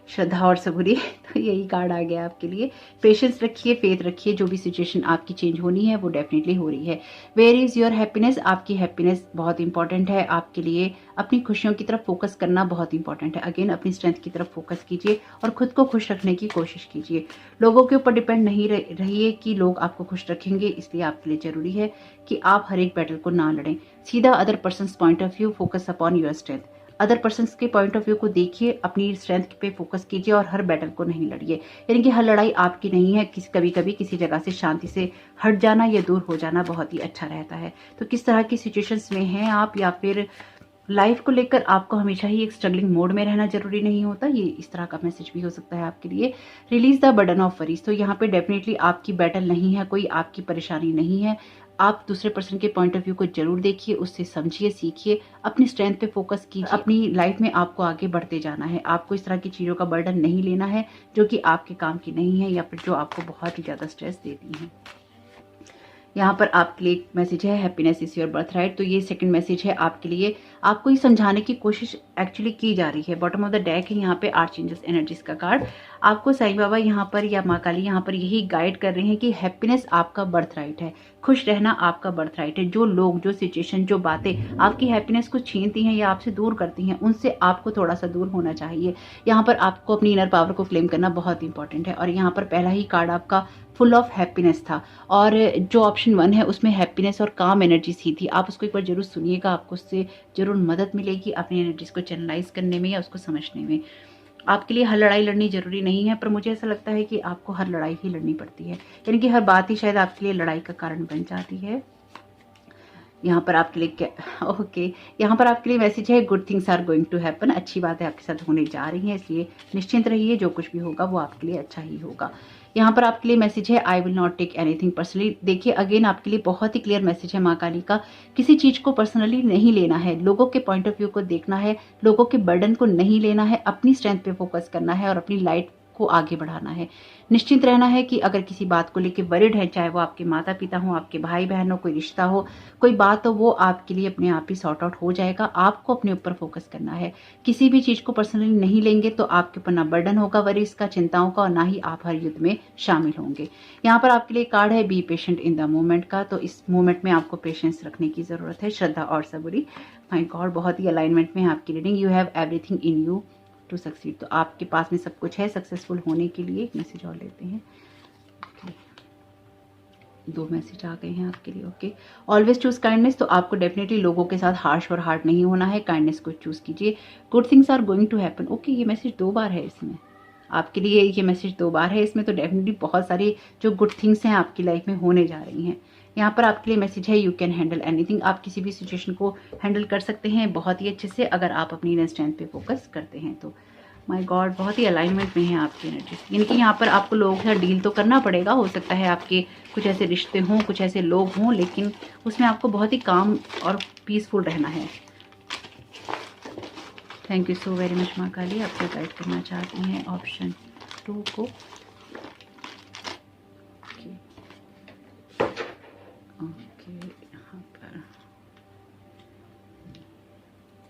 S1: श्रद्धा और सबूरी। तो यही कार्ड आ गया आपके लिए। पेशेंस रखिए, फेथ रखिए, जो भी सिचुएशन आपकी चेंज होनी है वो डेफिनेटली हो रही है। Where is your happiness? आपकी हैप्पीनेस बहुत इंपॉर्टेंट है आपके लिए। अपनी खुशियों की तरफ फोकस करना बहुत इंपॉर्टेंट है। अगेन अपनी स्ट्रेंथ की तरफ फोकस कीजिए और खुद को खुश रखने की कोशिश कीजिए। लोगों के ऊपर डिपेंड नहीं रहिए कि लोग आपको खुश रखेंगे, इसलिए आपके लिए जरूरी है कि आप हर एक बैटल को ना लड़ें। सीधा other person point of view, focus upon your strength. Other person के पॉइंट ऑफ व्यू को देखिए, अपनी स्ट्रेंथ पे फोकस कीजिए और हर बैटल को नहीं लड़िए। यानी कि हर लड़ाई आपकी नहीं है। कभी कभी किसी जगह से शांति से हट जाना या दूर हो जाना बहुत ही अच्छा रहता है। तो किस तरह की सिचुएशंस में हैं आप, या फिर लाइफ को लेकर आपको हमेशा ही एक स्ट्रगलिंग मोड में रहना जरूरी नहीं होता, ये इस तरह का मैसेज भी हो सकता है आपके लिए। Release the burden of worries. तो यहाँ पे डेफिनेटली आपकी बैटल नहीं है, कोई आपकी परेशानी नहीं है। आप दूसरे पर्सन के पॉइंट ऑफ व्यू को जरूर देखिए, उससे समझिए, सीखिए, अपनी स्ट्रेंथ पे फोकस कीजिए। अपनी लाइफ में आपको आगे बढ़ते जाना है। आपको इस तरह की चीज़ों का बर्डन नहीं लेना है जो कि आपके काम की नहीं है या फिर जो आपको बहुत ही ज़्यादा स्ट्रेस देती हैं। यहाँ पर आपके लिए एक मैसेज है, happiness is your birth right. तो ये सेकंड मैसेज है आपके लिए। आपको ये समझाने की कोशिश एक्चुअली की जा रही है। बॉटम ऑफ द डेक है यहाँ पे आर्चएंजल्स एनर्जीज का कार्ड। आपको साईं बाबा यहाँ पर या माँ काली यहाँ पर यही गाइड कर रहे हैं कि हैप्पीनेस आपका बर्थ राइट है, खुश रहना आपका बर्थ राइट है। जो लोग, जो सिचुएशन, जो बातें आपकी हैप्पीनेस को छीनती हैं या आपसे दूर करती हैं, उनसे आपको थोड़ा सा दूर होना चाहिए। यहाँ पर आपको अपनी इनर पावर को क्लेम करना बहुत इंपॉर्टेंट है। और यहाँ पर पहला ही कार्ड आपका फुल ऑफ हैप्पीनेस था, और जो ऑप्शन 1 है उसमें हैप्पीनेस और काम एनर्जीज ही थी। आप उसको एक बार जरूर सुनिएगा, आपको उससे जरूर मदद मिलेगी अपनी एनर्जीज को चैनलाइज करने में या उसको समझने में। आपके लिए हर लड़ाई लड़नी जरूरी नहीं है, पर मुझे ऐसा लगता है कि आपको हर लड़ाई ही लड़नी पड़ती है, यानी कि हर बात ही शायद आपके लिए लड़ाई का कारण बन जाती है। यहाँ पर आपके लिए क्या ओके, यहाँ पर आपके लिए मैसेज है good things are going to happen. अच्छी बात है आपके साथ होने जा रही है, इसलिए निश्चिंत रहिए, जो कुछ भी होगा वो आपके लिए अच्छा ही होगा। यहाँ पर आपके लिए मैसेज है I will not take anything personally. देखिए अगेन आपके लिए बहुत ही क्लियर मैसेज है माँ काली का, किसी चीज को पर्सनली नहीं लेना है, लोगों के पॉइंट ऑफ व्यू को देखना है, लोगों के बर्डन को नहीं लेना है, अपनी स्ट्रेंथ पे फोकस करना है और अपनी लाइट को आगे बढ़ाना है। निश्चिंत रहना है कि अगर किसी बात को लेकर वरिड है, चाहे वो आपके माता पिता हो, आपके भाई बहन हो, कोई रिश्ता हो, कोई बात हो, वो आपके लिए अपने आप ही सॉर्ट आउट हो जाएगा। आपको अपने ऊपर फोकस करना है, किसी भी चीज को पर्सनली नहीं लेंगे तो आपके ऊपर ना बर्डन होगा वरीज का, चिंताओं का, और ना ही आप हर युद्ध में शामिल होंगे। यहाँ पर आपके लिए कार्ड है be patient in the moment का, तो इस मोमेंट में आपको पेशेंस रखने की जरूरत है, श्रद्धा और सबूरी। माय गॉड, बहुत ही अलाइनमेंट में है आपकी reading. You have everything in you to succeed, तो आपके पास में सब कुछ है सक्सेसफुल होने के लिए। एक मैसेज और लेते हैं। दो मैसेज आ गए हैं आपके लिए। ओके, ऑलवेज चूज काइंडनेस, तो आपको डेफिनेटली लोगों के साथ हार्श और हार्ड नहीं होना है, काइंडनेस को चूज कीजिए। Good things are going to happen. Okay, ये मैसेज 2 बार है इसमें आपके लिए, ये मैसेज 2 बार है इसमें, तो डेफिनेटली बहुत सारी जो गुड थिंग्स हैं आपकी लाइफ में होने जा रही हैं। यहाँ पर आपके लिए मैसेज है यू कैन हैंडल एनीथिंग, आप किसी भी सिचुएशन को हैंडल कर सकते हैं बहुत ही अच्छे से अगर आप अपनी इनर स्ट्रेंथ पे फोकस करते हैं तो। माय गॉड, बहुत ही अलाइनमेंट में है आपकी एनर्जी, यानी कि यहाँ पर आपको लोगों के साथ डील तो करना पड़ेगा। हो सकता है आपके कुछ ऐसे रिश्ते हों, कुछ ऐसे लोग हों, लेकिन उसमें आपको बहुत ही काम और पीसफुल रहना है। Thank you so very much माँ काली, आपको गाइड करना चाहती हैं ऑप्शन 2 को।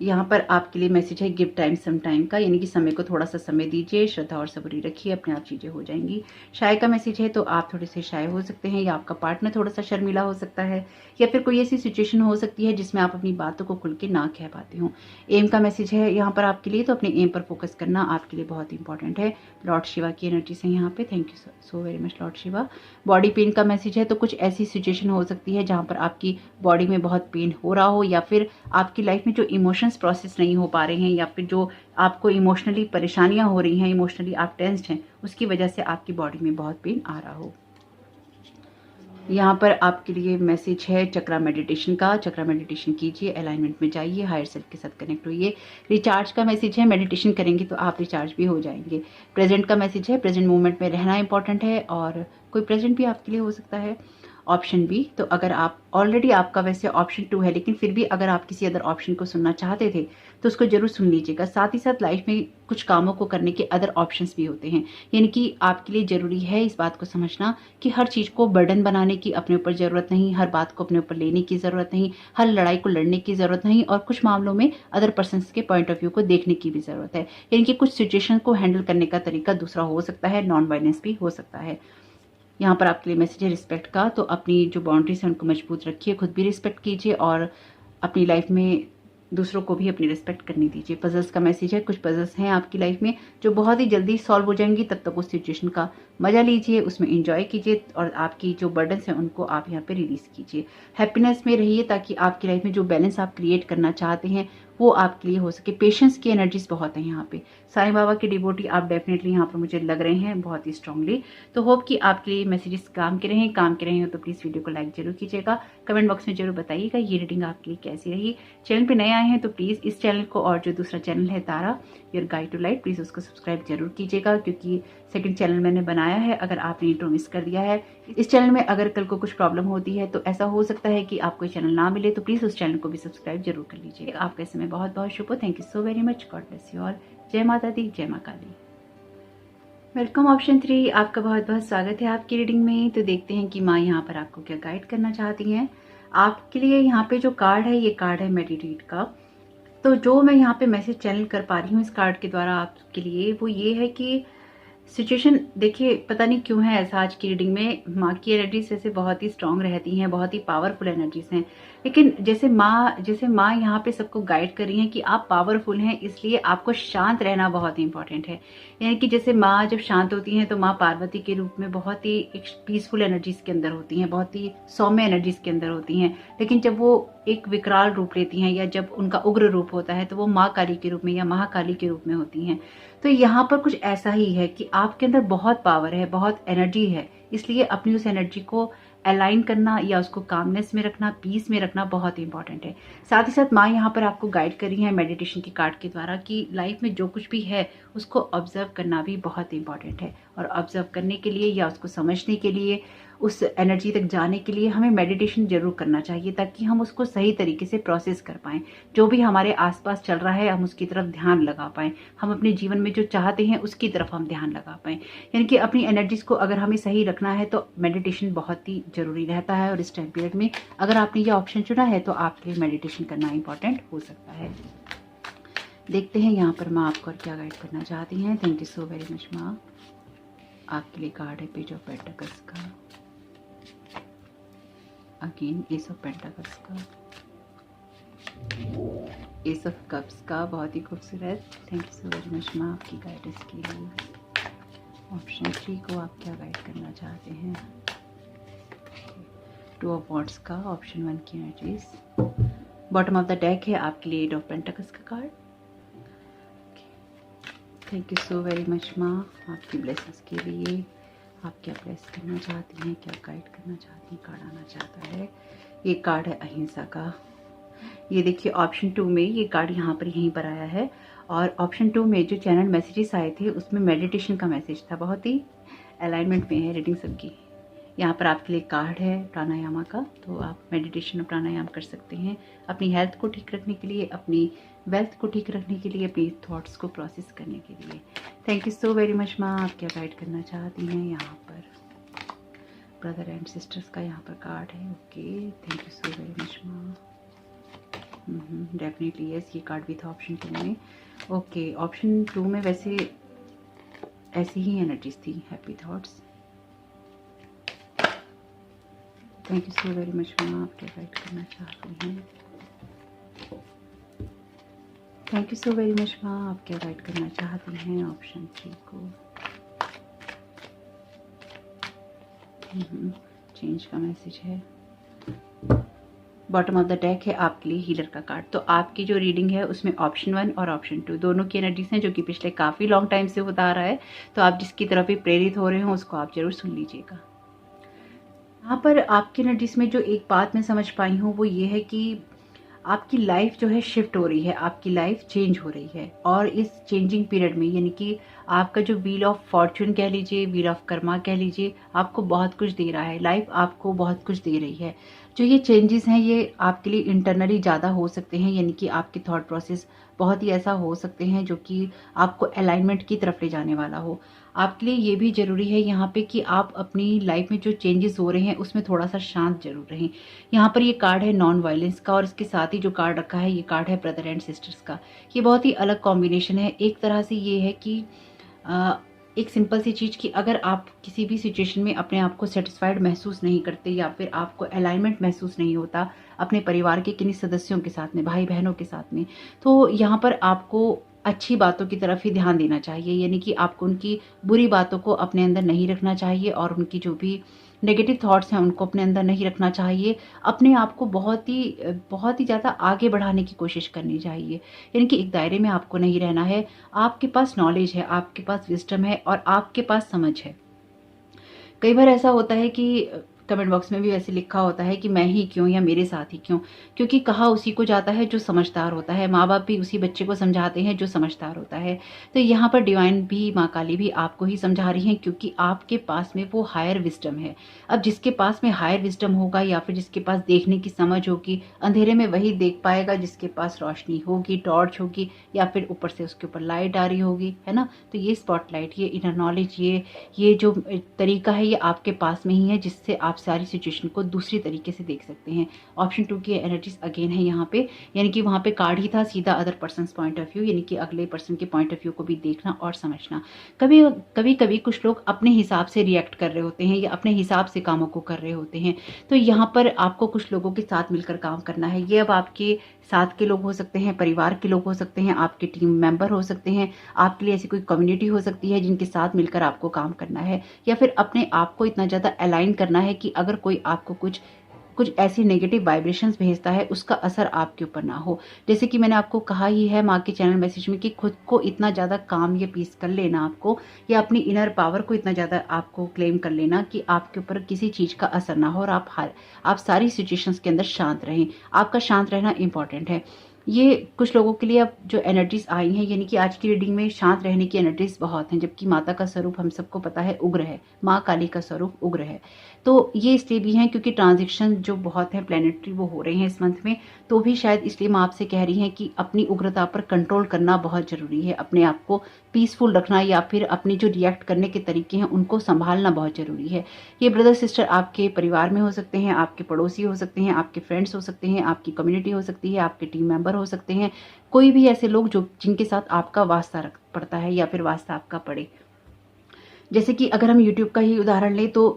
S1: यहाँ पर आपके लिए मैसेज है गिव टाइम सम टाइम का, यानी कि समय को थोड़ा सा समय दीजिए, श्रद्धा और सबूरी रखिए, अपने आप चीजें हो जाएंगी। शाय का मैसेज है, तो आप थोड़े से शाय हो सकते हैं, या आपका पार्टनर थोड़ा सा शर्मिला हो सकता है, या फिर कोई ऐसी सिचुएशन हो सकती है जिसमें आप अपनी बातों को खुल के ना कह पाते हो। एम का मैसेज है यहाँ पर आपके लिए, तो अपने एम पर फोकस करना आपके लिए बहुत इंपॉर्टेंट है। लॉर्ड शिवा की एनर्जी से यहाँ पे, thank you so very much Lord Shiva. Body pain का मैसेज है, तो कुछ ऐसी सिचुएशन हो सकती है जहाँ पर आपकी बॉडी में बहुत पेन हो रहा हो, या फिर आपकी लाइफ में जो इमोशंस प्रोसेस नहीं हो पा रहे हैं, या फिर जो आपको इमोशनली परेशानियां हो रही हैं, इमोशनली आप टेंस्ड हैं, उसकी वजह से आपकी बॉडी में बहुत पेन आ रहा हो। यहाँ पर आपके लिए मैसेज है चक्रा मेडिटेशन का, चक्रा मेडिटेशन कीजिए, अलाइनमेंट में जाइए, हायर सेल्फ के साथ कनेक्ट होइए। रिचार्ज का मैसेज है, मेडिटेशन करेंगे तो आप रिचार्ज भी हो जाएंगे। प्रेजेंट का मैसेज है, प्रेजेंट मोमेंट में रहना इंपॉर्टेंट है, और कोई प्रेजेंट भी आपके लिए हो सकता है। ऑप्शन बी, तो अगर आप ऑलरेडी आपका वैसे ऑप्शन 2 है, लेकिन फिर भी अगर आप किसी अदर ऑप्शन को सुनना चाहते थे तो उसको जरूर सुन लीजिएगा। साथ ही साथ लाइफ में कुछ कामों को करने के अदर ऑप्शंस भी होते हैं, यानी कि आपके लिए जरूरी है इस बात को समझना कि हर चीज को बर्डन बनाने की अपने ऊपर जरूरत नहीं, हर बात को अपने ऊपर लेने की जरूरत नहीं, हर लड़ाई को लड़ने की जरूरत नहीं, और कुछ मामलों में अदर पर्सन के पॉइंट ऑफ व्यू को देखने की भी जरूरत है। यानी कि कुछ सिचुएशन को हैंडल करने का तरीका दूसरा हो सकता है, नॉन वायलेंस भी हो सकता है। यहाँ पर आपके लिए मैसेज है रिस्पेक्ट का, तो अपनी जो बाउंड्रीज है उनको मजबूत रखिए, खुद भी रिस्पेक्ट कीजिए और अपनी लाइफ में दूसरों को भी अपनी रिस्पेक्ट करनी दीजिए। पजल्स का मैसेज है, कुछ पजल्स हैं आपकी लाइफ में जो बहुत ही जल्दी सॉल्व हो जाएंगी, तब तक उस सिचुएशन का मजा लीजिए, उसमें एंजॉय कीजिए, और आपकी जो बर्डन्स हैं उनको आप यहाँ पे रिलीज कीजिए। हैप्पीनेस में रहिए ताकि आपकी लाइफ में जो बैलेंस आप क्रिएट करना चाहते हैं वो आपके लिए हो सके। पेशेंस की एनर्जीज बहुत है यहाँ पे। साईं बाबा के डिवोटी आप डेफिनेटली यहाँ पर मुझे लग रहे हैं बहुत ही स्ट्रांगली। तो होप कि आपके लिए मैसेजेस काम के रहे हो तो प्लीज वीडियो को लाइक जरूर कीजिएगा, कमेंट बॉक्स में जरूर बताइएगा ये रीडिंग आपके लिए कैसी रही। चैनल पे नए आए हैं तो प्लीज इस चैनल को और जो दूसरा चैनल है Tara your guide to light, please उसको सब्सक्राइब जरूर कीजिएगा, क्योंकि सेकंड चैनल मैंने बनाया है। अगर आपने इंट्रो मिस कर दिया है इस चैनल में, अगर कल को कुछ प्रॉब्लम होती है तो ऐसा हो सकता है कि आपको चैनल ना मिले, तो प्लीज उस चैनल को भी सब्सक्राइब जरूर कर लीजिए। आपका समय बहुत बहुत शुभ हो। Thank you so very much. God bless you all. जय माता दी, जय मां काली। वेलकम ऑप्शन 3, आपका बहुत बहुत स्वागत है आपकी रीडिंग में। तो देखते हैं कि माँ यहाँ पर आपको क्या गाइड करना चाहती हैं। आपके लिए यहाँ पे जो कार्ड है ये कार्ड है मेडिटेट का। तो जो मैं यहाँ पे मैसेज चैनल कर पा रही हूँ इस कार्ड के द्वारा आपके लिए वो ये है कि सिचुएशन, देखिए पता नहीं क्यों है ऐसा, आज की रीडिंग में माँ की एनर्जीज जैसे बहुत ही स्ट्रांग रहती हैं, बहुत ही पावरफुल एनर्जीज हैं, लेकिन जैसे माँ यहाँ पे सबको गाइड कर रही हैं कि आप पावरफुल हैं, इसलिए आपको शांत रहना बहुत ही इंपॉर्टेंट है। यानी कि जैसे माँ जब शांत होती हैं तो माँ पार्वती के रूप में बहुत ही एक पीसफुल एनर्जीज के अंदर होती हैं, बहुत ही सौम्य एनर्जीज के अंदर होती हैं, लेकिन जब वो एक विकराल रूप लेती हैं या जब उनका उग्र रूप होता है तो वो माँ काली के रूप में या महाकाली के रूप में होती हैं। तो यहाँ पर कुछ ऐसा ही है कि आपके अंदर बहुत पावर है, बहुत एनर्जी है, इसलिए अपनी उस एनर्जी को अलाइन करना या उसको कामनेस में रखना, पीस में रखना बहुत इंपॉर्टेंट है। साथ ही साथ माँ यहाँ पर आपको गाइड कर रही है मेडिटेशन की कार्ड के द्वारा कि लाइफ में जो कुछ भी है उसको ऑब्जर्व करना भी बहुत इंपॉर्टेंट है। और ऑब्जर्व करने के लिए या उसको समझने के लिए, उस एनर्जी तक जाने के लिए हमें मेडिटेशन जरूर करना चाहिए, ताकि हम उसको सही तरीके से प्रोसेस कर पाएं। जो भी हमारे आसपास चल रहा है हम उसकी तरफ ध्यान लगा पाएं, हम अपने जीवन में जो चाहते हैं उसकी तरफ हम ध्यान लगा पाएं। यानी कि अपनी एनर्जीज को अगर हमें सही रखना है तो मेडिटेशन बहुत ही जरूरी रहता है। और इस टाइम पीरियड में अगर आपने ये ऑप्शन चुना है तो आपके लिए मेडिटेशन करना इंपॉर्टेंट हो सकता है। देखते हैं यहाँ पर माँ आपको और क्या गाइड करना चाहती हैं। Thank you so very much माँ। आपके लिए कार्ड है पेज ऑफ पेंटिकल्स का, अगेन एस ऑफ पेंटिकल्स का, एस ऑफ कप्स का, बहुत ही खूबसूरत। Thank you so very much माँ आपकी गाइडेंस के लिए। ऑप्शन 3 को आप क्या गाइड करना चाहते हैं? 2 ऑफ वॉन्ड्स का, ऑप्शन 1 की energies. Bottom of the deck है आपके लिए 8 ऑफ पेंटिकल्स का card. Thank you so very much माँ आपकी ब्लेसिंग्स के लिए। आप क्या ब्लेस करना चाहती हैं, क्या गाइड करना चाहती हैं? कार्ड आना चाहता है, ये कार्ड है अहिंसा का। ये देखिए ऑप्शन 2 में ये कार्ड यहाँ पर यहीं पर आया है। और ऑप्शन 2 में जो चैनल मैसेजेस आए थे उसमें मेडिटेशन का मैसेज था, बहुत ही अलाइनमेंट में है रीडिंग सबकी। यहाँ पर आपके लिए कार्ड है प्राणायामा का, तो आप मेडिटेशन और प्राणायाम कर सकते हैं अपनी हेल्थ को ठीक रखने के लिए, अपनी वेल्थ को ठीक रखने के लिए, अपनी थॉट्स को प्रोसेस करने के लिए। Thank you so very much माँ। आप क्या गाइड करना चाहती हैं? यहाँ पर ब्रदर एंड सिस्टर्स का यहाँ पर कार्ड है। Okay, thank you so very much माँ। डेफिनेटली यस, ये कार्ड भी था ऑप्शन 2 में। ओके, ऑप्शन 2 में वैसे ऐसी ही एनर्जीज थी, happy thoughts. Thank you so very much माँ। आप क्या गाइड करना चाहती हैं? Thank you so very much माँ। आप क्या गाइड करना चाहती हैं? ऑप्शन 3 को। चेंज का मैसेज है। बॉटम ऑफ द डेक है आपके लिए हीलर का कार्ड। तो आपकी जो रीडिंग है उसमें ऑप्शन 1 और ऑप्शन 2 दोनों की एनर्जीज हैं, जो कि पिछले काफ़ी लॉन्ग टाइम से होता आ रहा है। तो आप जिसकी तरफ भी प्रेरित हो रहे हो उसको आप जरूर सुन लीजिएगा। यहाँ पर आपकी एनर्जीज में जो एक बात मैं समझ पाई हूँ वो ये है कि आपकी लाइफ जो है शिफ्ट हो रही है, आपकी लाइफ चेंज हो रही है। और इस चेंजिंग पीरियड में यानी कि आपका जो व्हील ऑफ फॉर्च्यून कह लीजिए, व्हील ऑफ कर्मा कह लीजिए, आपको बहुत कुछ दे रहा है, लाइफ आपको बहुत कुछ दे रही है। जो ये चेंजेस हैं ये आपके लिए इंटरनली ज़्यादा हो सकते हैं, यानी कि आपके थॉट प्रोसेस बहुत ही ऐसा हो सकते हैं जो कि आपको अलाइनमेंट की तरफ ले जाने वाला हो। आपके लिए ये भी ज़रूरी है यहाँ पे कि आप अपनी लाइफ में जो चेंजेस हो रहे हैं उसमें थोड़ा सा शांत जरूर रहें। यहाँ पर ये कार्ड है नॉन वायलेंस का, और इसके साथ ही जो कार्ड रखा है ये कार्ड है ब्रदर एंड सिस्टर्स का। ये बहुत ही अलग कॉम्बिनेशन है। एक तरह से ये है कि एक सिंपल सी चीज़ कि अगर आप किसी भी सिचुएशन में अपने आप को सेटिस्फाइड महसूस नहीं करते या फिर आपको अलाइनमेंट महसूस नहीं होता अपने परिवार के किन्हीं सदस्यों के साथ में, भाई बहनों के साथ में, तो यहाँ पर आपको अच्छी बातों की तरफ ही ध्यान देना चाहिए। यानी कि आपको उनकी बुरी बातों को अपने अंदर नहीं रखना चाहिए और उनकी जो भी नेगेटिव थॉट्स हैं उनको अपने अंदर नहीं रखना चाहिए। अपने आप को बहुत ही ज़्यादा आगे बढ़ाने की कोशिश करनी चाहिए। यानी कि एक दायरे में आपको नहीं रहना है। आपके पास नॉलेज है, आपके पास विजडम है और आपके पास समझ है। कई बार ऐसा होता है कि कमेंट बॉक्स में भी वैसे लिखा होता है कि मैं ही क्यों या मेरे साथ ही क्यों, क्योंकि कहा उसी को जाता है जो समझदार होता है। माँ बाप भी उसी बच्चे को समझाते हैं जो समझदार होता है। तो यहाँ पर डिवाइन भी, माँ काली भी आपको ही समझा रही हैं, क्योंकि आपके पास में वो हायर विजडम है। अब जिसके पास में हायर विजडम होगा या फिर जिसके पास देखने की समझ होगी, अंधेरे में वही देख पाएगा जिसके पास रोशनी होगी, टॉर्च होगी या फिर ऊपर से उसके ऊपर लाइट आ रही होगी, है ना। तो ये स्पॉटलाइट, ये इनर नॉलेज, ये जो तरीका है ये आपके पास में ही है, जिससे आप सारी सिचुएशन को दूसरी तरीके से देख सकते हैं। ऑप्शन 2 की एनर्जीज अगेन है यहाँ पे, यानी कि वहाँ पे कार्ड ही था सीधा other person point of view, यानी कि अगले पर्सन के पॉइंट ऑफ व्यू को भी देखना और समझना। कभी कुछ लोग अपने हिसाब से रिएक्ट कर रहे होते हैं या अपने हिसाब से कामों को कर रहे होते हैं। तो यहाँ पर आपको कुछ लोगों के साथ मिलकर काम करना है। ये अब आपके साथ के लोग हो सकते हैं, परिवार के लोग हो सकते हैं, आपके टीम मेंबर हो सकते हैं, आपके लिए ऐसी कोई कम्युनिटी हो सकती है जिनके साथ मिलकर आपको काम करना है, या फिर अपने आप को इतना ज़्यादा अलाइन करना है कि अगर कोई आपको कुछ कुछ ऐसी नेगेटिव वाइब्रेशंस भेजता है उसका असर आपके ऊपर ना हो। जैसे कि मैंने आपको कहा ही है माँ के चैनल मैसेज में कि खुद को इतना ज़्यादा काम या पीस कर लेना आपको, या अपनी इनर पावर को इतना ज़्यादा आपको क्लेम कर लेना कि आपके ऊपर किसी चीज़ का असर ना हो और आप सारी सिचुएशंस के अंदर शांत रहें। आपका शांत रहना इंपॉर्टेंट है। ये कुछ लोगों के लिए अब जो एनर्जीज आई हैं, यानी कि आज की रीडिंग में शांत रहने की एनर्जीज बहुत हैं, जबकि माता का स्वरूप हम सबको पता है उग्र है, माँ काली का स्वरूप उग्र है। तो ये इसलिए भी हैं क्योंकि ट्रांजिशन जो बहुत है प्लैनेटरी वो हो रहे हैं इस मंथ में, तो भी शायद इसलिए माँ आपसे कह रही हैं कि अपनी उग्रता पर कंट्रोल करना बहुत जरूरी है, अपने आप को पीसफुल रखना या फिर अपने जो रिएक्ट करने के तरीके हैं उनको संभालना बहुत जरूरी है। ये ब्रदर सिस्टर आपके परिवार में हो सकते हैं, आपके पड़ोसी हो सकते हैं, आपके फ्रेंड्स हो सकते हैं, आपकी कम्युनिटी हो सकती है, आपके टीम मेंबर हो सकते हैं, कोई भी ऐसे लोग जो जिनके साथ आपका वास्ता पड़ता है या फिर वास्ता आपका पड़े। जैसे कि अगर हम यूट्यूब का ही उदाहरण लें तो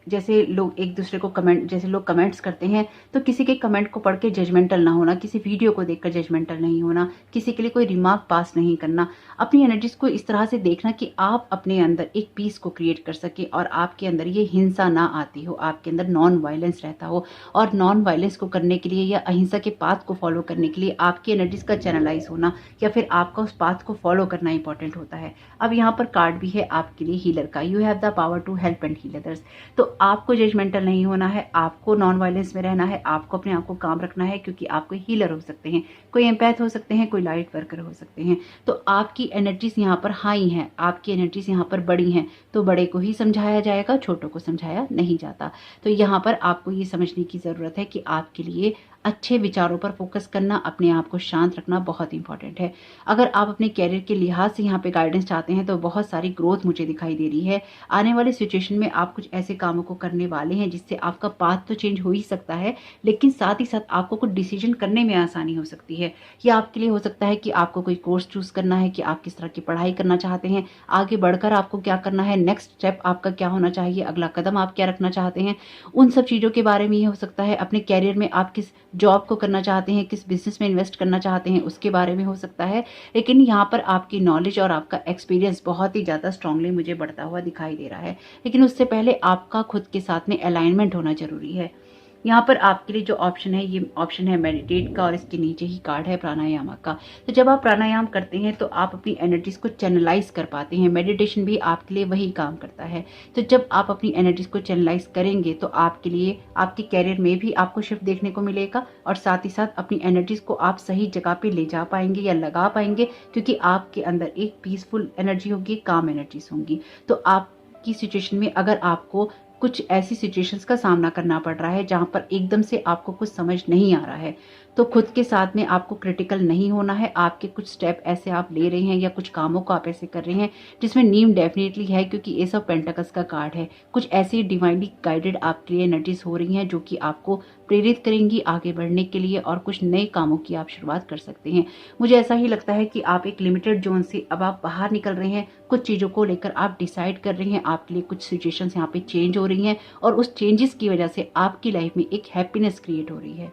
S1: जैसे लोग एक दूसरे को जैसे लोग कमेंट्स करते हैं, तो किसी के कमेंट को पढ़ के जजमेंटल ना होना, किसी वीडियो को देखकर जजमेंटल नहीं होना, किसी के लिए कोई रिमार्क पास नहीं करना, अपनी एनर्जीज को इस तरह से देखना कि आप अपने अंदर एक पीस को क्रिएट कर सके और आपके अंदर ये हिंसा ना आती हो, आपके अंदर नॉन वायलेंस रहता हो। और नॉन वायलेंस को करने के लिए या अहिंसा के पाथ को फॉलो करने के लिए आपकी एनर्जीज का चैनलाइज होना या फिर आपका उस पाथ को फॉलो करना इंपॉर्टेंट होता है। अब यहाँ पर कार्ड भी है आपके लिए हीलर का, you have the power to help and heal others. तो आपको जजमेंटल नहीं होना है, आपको नॉन वायलेंस में रहना है, आपको अपने आप को काम रखना है, क्योंकि आप कोई हीलर हो सकते हैं, कोई एम्पैथ हो सकते हैं, कोई लाइट वर्कर हो सकते हैं। तो आपकी एनर्जीज यहाँ पर हाई हैं, आपकी एनर्जीज यहाँ पर बड़ी हैं, तो बड़े को ही समझाया जाएगा, छोटों को समझाया नहीं जाता। तो यहाँ पर आपको ये समझने की ज़रूरत है कि आपके लिए अच्छे विचारों पर फोकस करना, अपने आप को शांत रखना बहुत इंपॉर्टेंट है। अगर आप अपने कैरियर के लिहाज से यहाँ पे गाइडेंस चाहते हैं तो बहुत सारी ग्रोथ मुझे दिखाई दे रही है। आने वाले सिचुएशन में आप कुछ ऐसे कामों को करने वाले हैं जिससे आपका पाथ तो चेंज हो ही सकता है, लेकिन साथ ही साथ आपको कुछ डिसीजन करने में आसानी हो सकती है। या आपके लिए हो सकता है कि आपको कोई कोर्स चूज करना है कि आप किस तरह की पढ़ाई करना चाहते हैं, आगे बढ़कर आपको क्या करना है, नेक्स्ट स्टेप आपका क्या होना चाहिए, अगला कदम आप क्या रखना चाहते हैं, उन सब चीज़ों के बारे में ये हो सकता है। अपने कैरियर में आप किस जॉब को करना चाहते हैं, किस बिजनेस में इन्वेस्ट करना चाहते हैं, उसके बारे में हो सकता है। लेकिन यहाँ पर आपकी नॉलेज और आपका एक्सपीरियंस बहुत ही ज़्यादा स्ट्रांगली मुझे बढ़ता हुआ दिखाई दे रहा है, लेकिन उससे पहले आपका खुद के साथ में अलाइनमेंट होना जरूरी है। यहाँ पर आपके लिए जो ऑप्शन है ये ऑप्शन है मेडिटेट का, और इसके नीचे ही कार्ड है प्राणायाम का। तो जब आप प्राणायाम करते हैं तो आप अपनी एनर्जीज को चैनलाइज कर पाते हैं। मेडिटेशन भी आपके लिए वही काम करता है। तो जब आप अपनी एनर्जीज को चैनलाइज करेंगे तो आपके लिए आपके कैरियर में भी आपको शिफ्ट देखने को मिलेगा, और साथ ही साथ अपनी एनर्जीज को आप सही जगह पे ले जा पाएंगे या लगा पाएंगे, क्योंकि आपके अंदर एक पीसफुल एनर्जी होगी, काम एनर्जीज होंगी। तो आपकी सिचुएशन में अगर आपको कुछ ऐसी सिचुएशंस का सामना करना पड़ रहा है जहां पर एकदम से आपको कुछ समझ नहीं आ रहा है, तो खुद के साथ में आपको क्रिटिकल नहीं होना है। आपके कुछ स्टेप ऐसे आप ले रहे हैं या कुछ कामों को आप ऐसे कर रहे हैं जिसमें नीम डेफिनेटली है, क्योंकि एस ऑफ पेंटाकल्स का कार्ड है। कुछ ऐसी डिवाइनली गाइडेड आपके लिए एनर्जीज हो रही हैं जो कि आपको प्रेरित करेंगी आगे बढ़ने के लिए, और कुछ नए कामों की आप शुरुआत कर सकते हैं। मुझे ऐसा ही लगता है कि आप एक लिमिटेड जोन से अब आप बाहर निकल रहे हैं, कुछ चीज़ों को लेकर आप डिसाइड कर रहे हैं, आपके लिए कुछ सिचुएशंस यहाँ पे चेंज हो रही हैं, और उस चेंजेस की वजह से आपकी लाइफ में एक हैप्पीनेस क्रिएट हो रही है।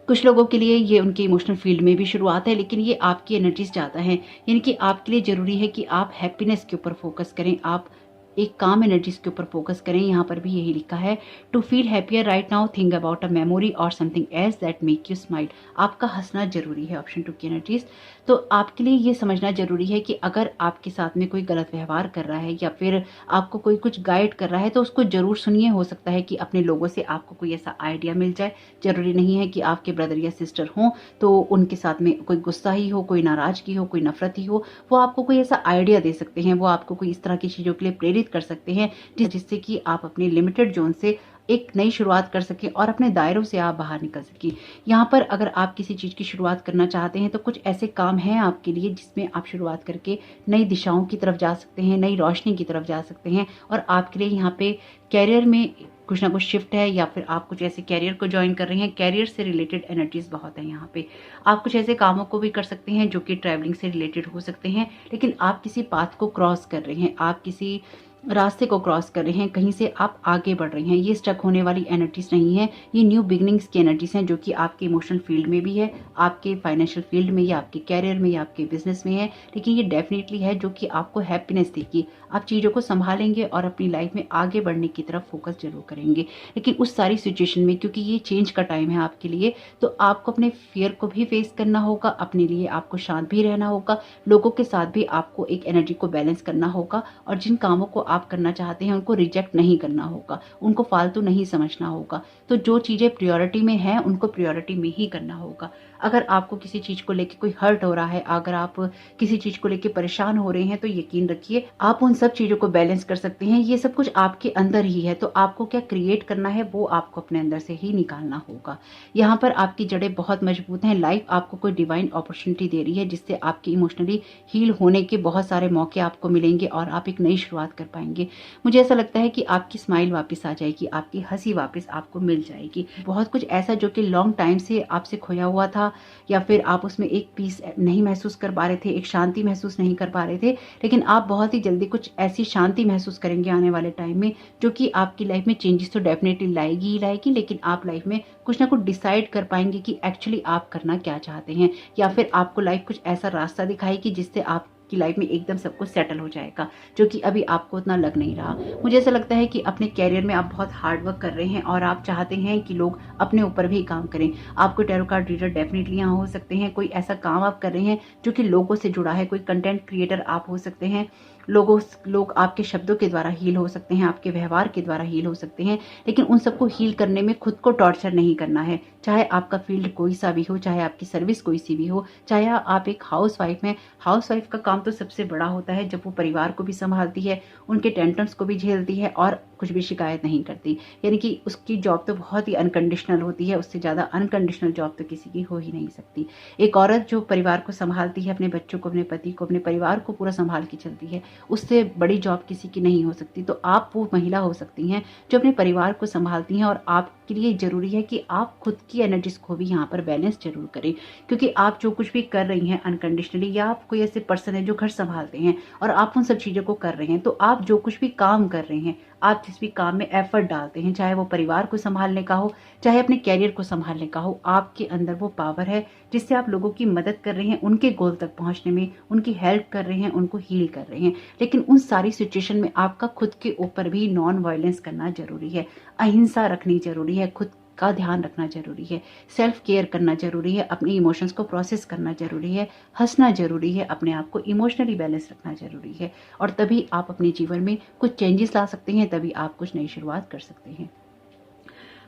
S1: कुछ लोगों के लिए ये उनके इमोशनल फील्ड में भी शुरुआत है, लेकिन ये आपकी एनर्जीज ज़्यादा है, यानी कि आपके लिए ज़रूरी है कि आप हैप्पीनेस के ऊपर फोकस करें, आप एक काम एनर्जीज के ऊपर फोकस करें। यहाँ पर भी यही लिखा है, to feel happier right now think about a memory और something else that make you smile. आपका हंसना जरूरी है, ऑप्शन 2 की एनर्जीज। तो आपके लिए ये समझना जरूरी है कि अगर आपके साथ में कोई गलत व्यवहार कर रहा है या फिर आपको कोई कुछ गाइड कर रहा है तो उसको जरूर सुनिए। हो सकता है कि अपने लोगों से आपको कोई ऐसा आइडिया मिल जाए। जरूरी नहीं है कि आपके ब्रदर या सिस्टर हों तो उनके साथ में कोई गुस्सा ही हो, कोई नाराजगी हो, कोई नफरत ही हो, वो आपको कोई ऐसा आइडिया दे सकते हैं, वो आपको कोई इस तरह की चीज़ों के लिए प्रेरित कर सकते हैं जिससे कि आप अपने लिमिटेड जोन से एक नई शुरुआत कर सकें और अपने दायरों से आप बाहर निकल सकें। यहाँ पर अगर आप किसी चीज़ की शुरुआत करना चाहते हैं तो कुछ ऐसे काम हैं आपके लिए जिसमें आप शुरुआत करके नई दिशाओं की तरफ जा सकते हैं, नई रोशनी की तरफ जा सकते हैं। और आपके लिए यहाँ पे कैरियर में कुछ ना कुछ शिफ्ट है, या फिर आप कुछ ऐसे कैरियर को ज्वाइन कर रहे हैं, कैरियर से रिलेटेड एनर्जीज बहुत है यहाँ पे। आप कुछ ऐसे कामों को भी कर सकते हैं जो कि ट्रैवलिंग से रिलेटेड हो सकते हैं, लेकिन आप किसी पाथ को क्रॉस कर रहे हैं, आप किसी रास्ते को क्रॉस कर रहे हैं, कहीं से आप आगे बढ़ रहे हैं। ये स्टक होने वाली एनर्जीज नहीं है, ये न्यू बिगनिंग्स की एनर्जीज हैं जो कि आपके इमोशनल फील्ड में भी है, आपके फाइनेंशियल फील्ड में या आपके कैरियर में या आपके बिजनेस में है। लेकिन ये डेफिनेटली है जो कि आपको हैप्पीनेस देगी, आप चीज़ों को संभालेंगे और अपनी लाइफ में आगे बढ़ने की तरफ फोकस जरूर करेंगे। लेकिन उस सारी सिचुएशन में, क्योंकि ये चेंज का टाइम है आपके लिए, तो आपको अपने फियर को भी फेस करना होगा, अपने लिए आपको शांत भी रहना होगा, लोगों के साथ भी आपको एक एनर्जी को बैलेंस करना होगा, और जिन कामों को आप करना चाहते हैं उनको रिजेक्ट नहीं करना होगा, उनको फालतू नहीं समझना होगा। तो जो चीज़ें प्रायोरिटी में हैं उनको प्रायोरिटी में ही करना होगा। अगर आपको किसी चीज़ को लेकर कोई हर्ट हो रहा है, अगर आप किसी चीज़ को लेकर परेशान हो रहे हैं, तो यकीन रखिए आप उन सब चीज़ों को बैलेंस कर सकते हैं। ये सब कुछ आपके अंदर ही है, तो आपको क्या क्रिएट करना है वो आपको अपने अंदर से ही निकालना होगा। यहाँ पर आपकी जड़ें बहुत मजबूत हैं। लाइफ आपको कोई डिवाइन अपॉर्चुनिटी दे रही है जिससे आपके इमोशनली हील होने के बहुत सारे मौके आपको मिलेंगे और आप एक नई शुरुआत कर पाएंगे। मुझे ऐसा लगता है कि आपकी स्माइल वापस आ जाएगी, आपकी हंसी वापस आपको मिल जाएगी। बहुत कुछ ऐसा जो कि लॉन्ग टाइम से आपसे खोया हुआ था, या फिर आप उसमें एक पीस नहीं महसूस कर पा रहे थे, एक शांति महसूस नहीं कर पा रहे थे, लेकिन आप बहुत ही जल्दी कुछ ऐसी शांति महसूस करेंगे आने वाले टाइम में, जो कि आपकी लाइफ में चेंजेस तो डेफिनेटली लाएगी ही लाएगी, लेकिन आप लाइफ में कुछ ना कुछ डिसाइड कर पाएंगे कि एक्चुअली आप करना क्या चाहते हैं, या फिर आपको लाइफ कुछ ऐसा रास्ता दिखाएगी जिससे आप की लाइफ में एकदम सब कुछ सेटल हो जाएगा, जो कि अभी आपको उतना लग नहीं रहा। मुझे ऐसा लगता है कि अपने कैरियर में आप बहुत हार्ड वर्क कर रहे हैं और आप चाहते हैं कि लोग अपने ऊपर भी काम करें। आपको टैरो कार्ड रीडर डेफिनेटली यहाँ हो सकते हैं। कोई ऐसा काम आप कर रहे हैं जो कि लोगों से जुड़ा है, कोई कंटेंट क्रिएटर आप हो सकते हैं। लोग आपके शब्दों के द्वारा हील हो सकते हैं, आपके व्यवहार के द्वारा हील हो सकते हैं, लेकिन उन सबको हील करने में खुद को टॉर्चर नहीं करना है। चाहे आपका फील्ड कोई सा भी हो, चाहे आपकी सर्विस कोई सी भी हो, चाहे आप एक हाउस वाइफ हैं। हाउस वाइफ का काम तो सबसे बड़ा होता है, जब वो परिवार को भी संभालती है, उनके टेंशन्स को भी झेलती है और कुछ भी शिकायत नहीं करती। यानी कि उसकी जॉब तो बहुत ही अनकंडीशनल होती है, उससे ज़्यादा अनकंडीशनल जॉब तो किसी की हो ही नहीं सकती। एक औरत जो परिवार को संभालती है, अपने बच्चों को, अपने पति को, अपने परिवार को पूरा संभाल के चलती है, उससे बड़ी जॉब किसी की नहीं हो सकती। तो आप वो महिला हो सकती हैं जो अपने परिवार को संभालती हैं, और आपके लिए जरूरी है कि आप खुद की एनर्जीज को भी यहाँ पर बैलेंस जरूर करें, क्योंकि आप जो कुछ भी कर रही हैं अनकंडीशनली, या आप कोई ऐसे पर्सन है जो घर संभालते हैं और आप उन सब चीज़ों को कर रहे हैं, तो आप जो कुछ भी काम कर रहे हैं, आप जिस भी काम में एफर्ट डालते हैं, चाहे वो परिवार को संभालने का हो, चाहे अपने कैरियर को संभालने का हो, आपके अंदर वो पावर है जिससे आप लोगों की मदद कर रहे हैं, उनके गोल तक पहुंचने में, उनकी हेल्प कर रहे हैं, उनको हील कर रहे हैं। लेकिन उन सारी सिचुएशन में आपका खुद के ऊपर भी नॉन वायलेंस करना जरूरी है, अहिंसा रखनी जरूरी है, खुद का ध्यान रखना जरूरी है, सेल्फ केयर करना जरूरी है, अपने इमोशंस को प्रोसेस करना जरूरी है, हंसना जरूरी है, अपने आप को इमोशनली बैलेंस रखना जरूरी है, और तभी आप अपने जीवन में कुछ चेंजेस ला सकते हैं, तभी आप कुछ नई शुरुआत कर सकते हैं।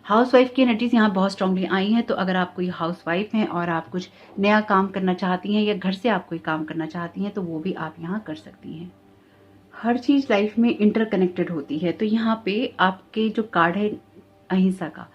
S1: हाउसवाइफ की एनर्जीज यहाँ बहुत स्ट्रांगली आई हैं, तो अगर आप कोई हाउसवाइफ हैं और आप कुछ नया काम करना चाहती हैं, या घर से आप कोई काम करना चाहती हैं, तो वो भी आप यहाँ कर सकती हैं। हर चीज़ लाइफ में इंटरकनेक्टेड होती है, तो यहाँ पे आपके जो कार्ड है अहिंसा का,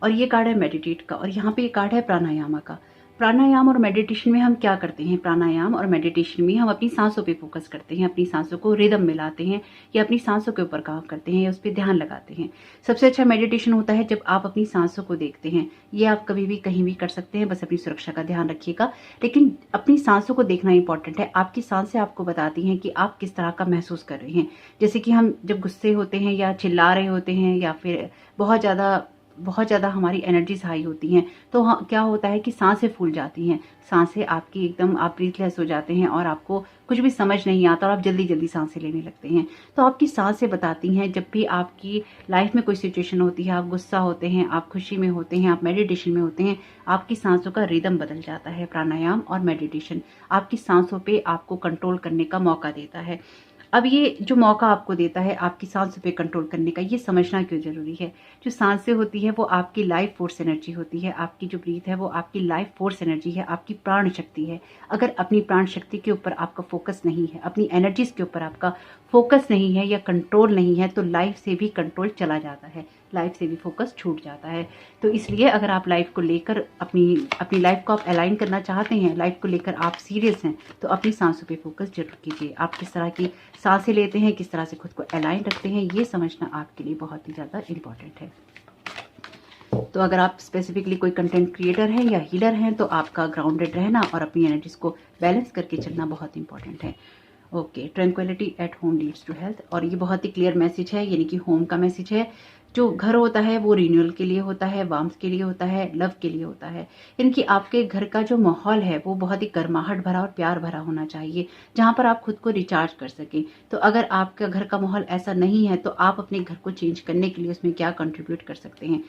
S1: और ये कार्ड है मेडिटेट का, और यहाँ पे ये कार्ड है प्राणायाम का। प्राणायाम और मेडिटेशन में हम क्या करते हैं? प्राणायाम और मेडिटेशन में हम अपनी सांसों पे फोकस करते हैं, अपनी सांसों को रिदम में लाते हैं, या अपनी सांसों के ऊपर काम करते हैं, या उस पर ध्यान लगाते हैं। सबसे अच्छा मेडिटेशन होता है जब आप अपनी सांसों को देखते हैं। ये आप कभी भी कहीं भी कर सकते हैं, बस अपनी सुरक्षा का ध्यान रखिएगा, लेकिन अपनी सांसों को देखना इंपॉर्टेंट है। आपकी सांसें आपको बताती हैं कि आप किस तरह का महसूस कर रहे हैं। जैसे कि हम जब गुस्से होते हैं, या चिल्ला रहे होते हैं, या फिर बहुत ज़्यादा हमारी एनर्जीज हाई होती हैं, तो क्या होता है कि सांसें फूल जाती हैं, सांसें आपकी एकदम, आप ब्रीथलेस हो जाते हैं और आपको कुछ भी समझ नहीं आता और आप जल्दी जल्दी सांसें लेने लगते हैं। तो आपकी सांसें बताती हैं, जब भी आपकी लाइफ में कोई सिचुएशन होती है, आप गुस्सा होते हैं, आप खुशी में होते हैं, आप मेडिटेशन में होते हैं, आपकी सांसों का रिदम बदल जाता है। प्राणायाम और मेडिटेशन आपकी सांसों पे आपको कंट्रोल करने का मौका देता है। अब ये जो मौका आपको देता है आपकी सांसों पे कंट्रोल करने का, ये समझना क्यों जरूरी है। जो सांसें होती है वो आपकी लाइफ फोर्स एनर्जी होती है, आपकी जो ब्रीथ है वो आपकी लाइफ फोर्स एनर्जी है, आपकी प्राण शक्ति है। अगर अपनी प्राण शक्ति के ऊपर आपका फोकस नहीं है, अपनी एनर्जीज के ऊपर आपका फोकस नहीं है या कंट्रोल नहीं है, तो लाइफ से भी कंट्रोल चला जाता है, लाइफ से भी फोकस छूट जाता है। तो इसलिए अगर आप लाइफ को लेकर अपनी लाइफ को आप अलाइन करना चाहते हैं, लाइफ को लेकर आप सीरियस हैं, तो अपनी सांसों पे फोकस जरूर कीजिए। आप किस तरह की सांसें लेते हैं, किस तरह से खुद को अलाइन रखते हैं, ये समझना आपके लिए बहुत ही ज़्यादा इम्पॉर्टेंट है। तो अगर आप स्पेसिफिकली कोई कंटेंट क्रिएटर हैं या हीलर हैं, तो आपका ग्राउंडेड रहना और अपनी एनर्जीज को बैलेंस करके चलना बहुत इंपॉर्टेंट है। Okay, tranquillity at home leads to health, और ये बहुत ही क्लियर मैसेज है, यानी कि होम का मैसेज है। जो घर होता है वो रिन्यूअल के लिए होता है, वार्मथ के लिए होता है, लव के लिए होता है। इनकी आपके घर का जो माहौल है वो बहुत ही गर्माहट भरा और प्यार भरा होना चाहिए, जहाँ पर आप खुद को रिचार्ज कर सकें। तो अगर आपका घर का माहौल ऐसा नहीं है तो आप अपने घर को चेंज करने के लिए उसमें क्या कंट्रीब्यूट कर सकते हैं।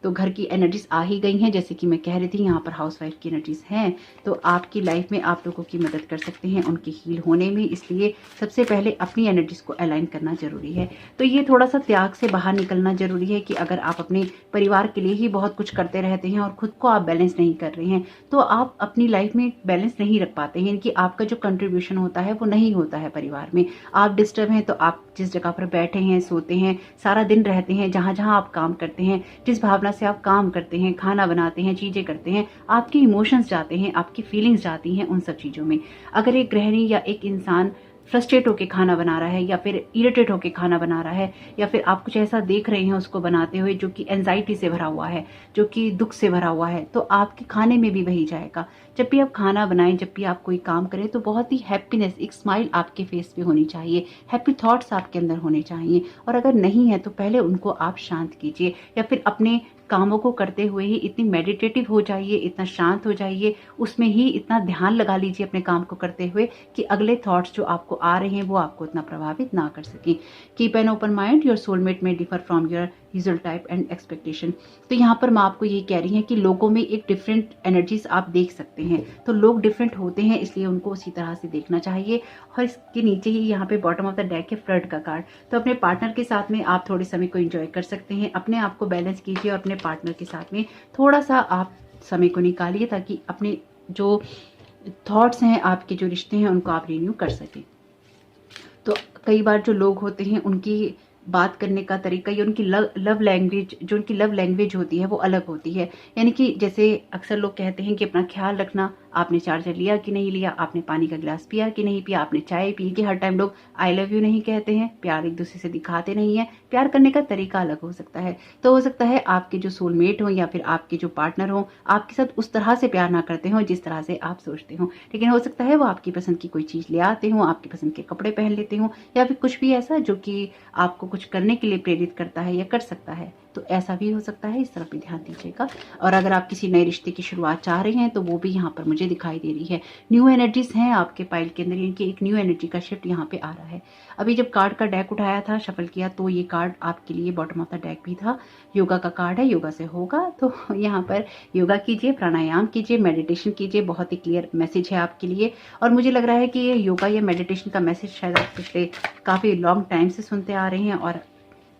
S1: तो घर की एनर्जीज आ ही गई हैं, जैसे कि मैं कह रही थी यहाँ पर हाउसवाइफ की एनर्जीज हैं, तो आपकी लाइफ में आप लोगों की मदद कर सकते हैं उनके हील होने में। इसलिए सबसे पहले अपनी एनर्जीज को अलाइन करना जरूरी है। तो ये थोड़ा सा त्याग से बाहर निकलना जरूरी है कि अगर आप अपने परिवार के लिए ही बहुत कुछ करते रहते हैं और खुद को आप बैलेंस नहीं कर रहे हैं तो आप अपनी लाइफ में बैलेंस नहीं रख पाते हैं, कि आपका जो कंट्रीब्यूशन होता है वो नहीं होता है परिवार में। आप डिस्टर्ब हैं तो आप जिस जगह पर बैठे हैं, सोते हैं, सारा दिन रहते हैं, जहां जहां आप काम करते हैं, जिस भावना से आप काम करते हैं, खाना बनाते हैं, चीजें करते हैं, आपके इमोशंस जाते हैं, आपकी फीलिंग्स जाती हैं उन सब चीजों में। अगर एक गृहिणी या एक इंसान फ्रस्ट्रेट होकर खाना बना रहा है या फिर इरिटेट होकर खाना बना रहा है या फिर आप कुछ ऐसा देख रहे हैं उसको बनाते हुए जो कि एंजाइटी से भरा हुआ है, जो कि दुख से भरा हुआ है, तो आपके खाने में भी वही जाएगा। जब भी आप खाना बनाएं, जब भी आप कोई काम करें तो बहुत ही हैप्पीनेस, एक स्माइल आपके फेस पे होनी चाहिए, हैप्पी थॉट्स आपके अंदर होने चाहिए। और अगर नहीं है तो पहले उनको आप शांत कीजिए, या फिर अपने कामों को करते हुए ही इतनी मेडिटेटिव हो जाइए, इतना शांत हो जाइए, उसमें ही इतना ध्यान लगा लीजिए अपने काम को करते हुए कि अगले थॉट्स जो आपको आ रहे हैं वो आपको इतना प्रभावित ना कर सकें। Keep an open mind, your soulmate may differ from your usual type and expectation. तो यहाँ पर मैं आपको ये कह रही हैं कि लोगों में एक डिफरेंट एनर्जीज आप देख सकते हैं, तो लोग डिफरेंट होते हैं इसलिए उनको उसी तरह से देखना चाहिए। और इसके नीचे ही यहाँ पे बॉटम ऑफ द डेक है फ्लर्ट का कार्ड। तो अपने पार्टनर के साथ में आप थोड़े समय को एंजॉय कर सकते हैं, अपने आप को बैलेंस कीजिए और अपने पार्टनर के साथ में थोड़ा सा आप समय को निकालिए ताकि अपने जो थॉट्स हैं, आपके जो रिश्ते हैं, उनको आप रिन्यू कर सकें। तो कई बार जो लोग होते हैं उनकी बात करने का तरीका या उनकी लव लैंग्वेज, जो उनकी लव लैंग्वेज होती है वो अलग होती है। यानी कि जैसे अक्सर लोग कहते हैं कि अपना ख्याल रखना, आपने चार्जर लिया कि नहीं लिया, आपने पानी का गिलास पिया कि नहीं पिया, आपने चाय पी, कि हर टाइम लोग आई लव यू नहीं कहते हैं, प्यार एक दूसरे से दिखाते नहीं है। प्यार करने का तरीका अलग हो सकता है। तो हो सकता है आपके जो सोलमेट हो या फिर आपके जो पार्टनर हो आपके साथ उस तरह से प्यार ना करते हो जिस तरह से आप सोचते हो, लेकिन हो सकता है वो आपकी पसंद की कोई चीज ले आते हो, आपकी पसंद के कपड़े पहन लेते हो, या फिर कुछ भी ऐसा जो कि आपको कुछ करने के लिए प्रेरित करता है या कर सकता है। तो ऐसा भी हो सकता है, इस तरफ भी ध्यान दीजिएगा। और अगर आप किसी नए रिश्ते की शुरुआत चाह रहे हैं तो वो भी यहाँ पर मुझे दिखाई दे रही है। न्यू एनर्जीज हैं आपके पाइल के अंदर, इनकी एक न्यू एनर्जी का शिफ्ट यहाँ पे आ रहा है। अभी जब कार्ड का डेक उठाया था, शफल किया, तो ये कार्ड आपके लिए बॉटम ऑफ द डेक भी था। योगा का कार्ड है, योगा से होगा। तो यहाँ पर योगा कीजिए, प्राणायाम कीजिए, मेडिटेशन कीजिए, बहुत ही क्लियर मैसेज है आपके लिए। और मुझे लग रहा है कि ये योगा या मेडिटेशन का मैसेज शायद आप पिछले काफी लॉन्ग टाइम से सुनते आ रहे हैं और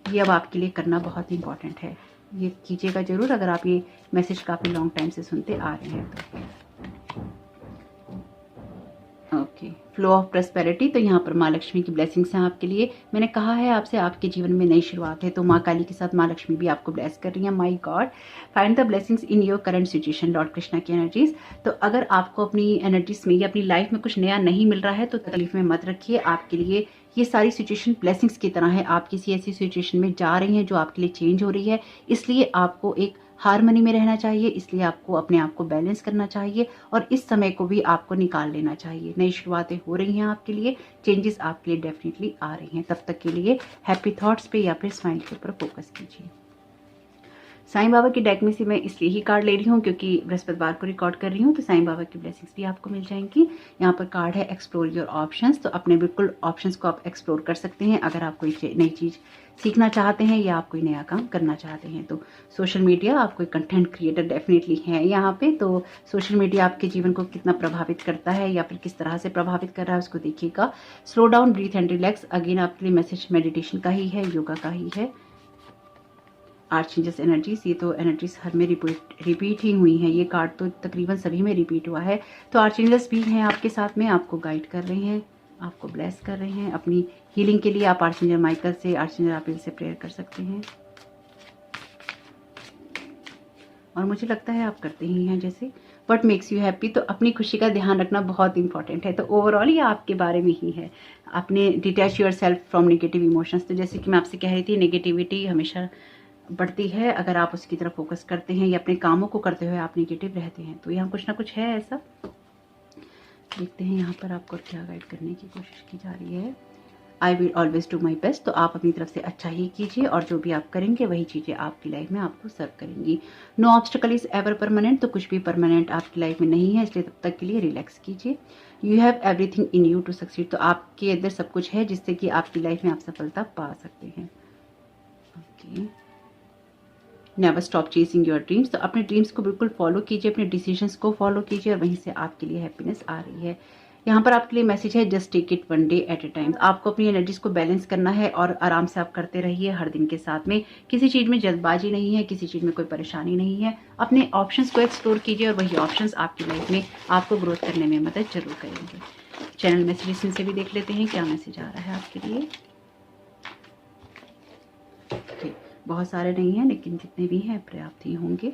S1: ये अब आपके लिए करना बहुत ही इंपॉर्टेंट है। ये कीजिएगा जरूर अगर आप ये मैसेज काफी लॉन्ग टाइम से सुनते आ रहे हैं तो। Okay, flow of prosperity. तो यहाँ पर माँ लक्ष्मी की ब्लेसिंग्स हैं आपके लिए। मैंने कहा है आपसे आपके जीवन में नई शुरुआत है, तो माँ काली के साथ माँ लक्ष्मी भी आपको ब्लेस कर रही है। My God, find the blessings in your current situation, Lord Krishna की एनर्जीज। तो अगर आपको अपनी एनर्जीज में या अपनी लाइफ में कुछ नया नहीं मिल रहा है तो तकलीफ में मत रखिए। आपके लिए ये सारी सिचुएशन ब्लेसिंग्स की तरह है। आप किसी ऐसी सिचुएशन में जा रही हैं जो आपके लिए चेंज हो रही है, इसलिए आपको एक हार्मनी में रहना चाहिए, इसलिए आपको अपने आप को बैलेंस करना चाहिए और इस समय को भी आपको निकाल लेना चाहिए। नई शुरुआतें हो रही हैं आपके लिए, चेंजेस आपके लिए डेफिनेटली आ रही हैं। तब तक के लिए हैप्पी थॉट्स पे या फिर स्माइल के ऊपर फोकस कीजिए। साईं बाबा के डेक में से मैं इसलिए ही कार्ड ले रही हूँ क्योंकि बृहस्पतिवार को रिकॉर्ड कर रही हूँ, तो साईं बाबा की ब्लेसिंग्स भी आपको मिल जाएंगी। यहाँ पर कार्ड है एक्सप्लोर योर ऑप्शंस। तो अपने बिल्कुल ऑप्शंस को आप एक्सप्लोर कर सकते हैं अगर आप कोई नई चीज़ सीखना चाहते हैं या आप कोई नया काम करना चाहते हैं। तो सोशल मीडिया, आप कोई कंटेंट क्रिएटर डेफिनेटली हैं यहाँ पे, तो सोशल मीडिया आपके जीवन को कितना प्रभावित करता है या फिर किस तरह से प्रभावित कर रहा है उसको देखिएगा। Slow down, breathe and relax. Again आपके लिए मैसेज मेडिटेशन का ही है, योगा का ही है। आर्चएंजल्स एनर्जीज, ये तो एनर्जीज हर में रिपीट ही हुई हैं। ये कार्ड तो तकरीबन सभी में रिपीट हुआ है। तो आर्चएंजल्स भी हैं आपके साथ में, आपको गाइड कर रहे हैं, आपको ब्लेस कर रहे हैं। अपनी हीलिंग के लिए आप आर्चएंजल माइकल से, आर्चएंजल राफेल से प्रेयर कर सकते हैं और मुझे लगता है आप करते ही हैं जैसे। व्हाट मेक्स यू हैप्पी, तो अपनी खुशी का ध्यान रखना बहुत इंपॉर्टेंट है। तो ओवरऑल ये आपके बारे में ही है। आपने detach your self from negative emotions. तो जैसे कि मैं आपसे कह रही थी, नेगेटिविटी हमेशा बढ़ती है अगर आप उसकी तरफ फोकस करते हैं या अपने कामों को करते हुए आप नेगेटिव रहते हैं। तो यहाँ कुछ ना कुछ है ऐसा। देखते हैं यहाँ पर आपको क्या गाइड करने की कोशिश की जा रही है। I will always do my best. तो आप अपनी तरफ से अच्छा ही कीजिए और जो भी आप करेंगे वही चीज़ें आपकी लाइफ में आपको सर्व करेंगी। No obstacle is ever permanent, तो कुछ भी परमानेंट आपकी लाइफ में नहीं है, इसलिए तब तक के लिए रिलैक्स कीजिए। You have everything in you to succeed, तो आपके अंदर सब कुछ है जिससे कि आपकी लाइफ में आप सफलता पा सकते हैं। Okay, never stop chasing your dreams, तो अपने ड्रीम्स को बिल्कुल फॉलो कीजिए, अपने डिसीजंस को फॉलो कीजिए और वहीं से आपके लिए हैप्पीनेस आ रही है। यहाँ पर आपके लिए मैसेज है just take it one day at a time. आपको अपनी एनर्जीज को बैलेंस करना है और आराम से आप करते रहिए हर दिन के साथ में। किसी चीज़ में जल्दबाजी नहीं है, किसी चीज़ में कोई परेशानी नहीं है। अपने ऑप्शंस को एक्सप्लोर कीजिए और वही ऑप्शंस आपकी लाइफ में आपको ग्रोथ करने में मदद जरूर करेंगे। चैनल मैसेजेस से भी देख लेते हैं क्या मैसेज आ रहा है आपके लिए। बहुत सारे नहीं हैं लेकिन जितने भी हैं पर्याप्त ही होंगे।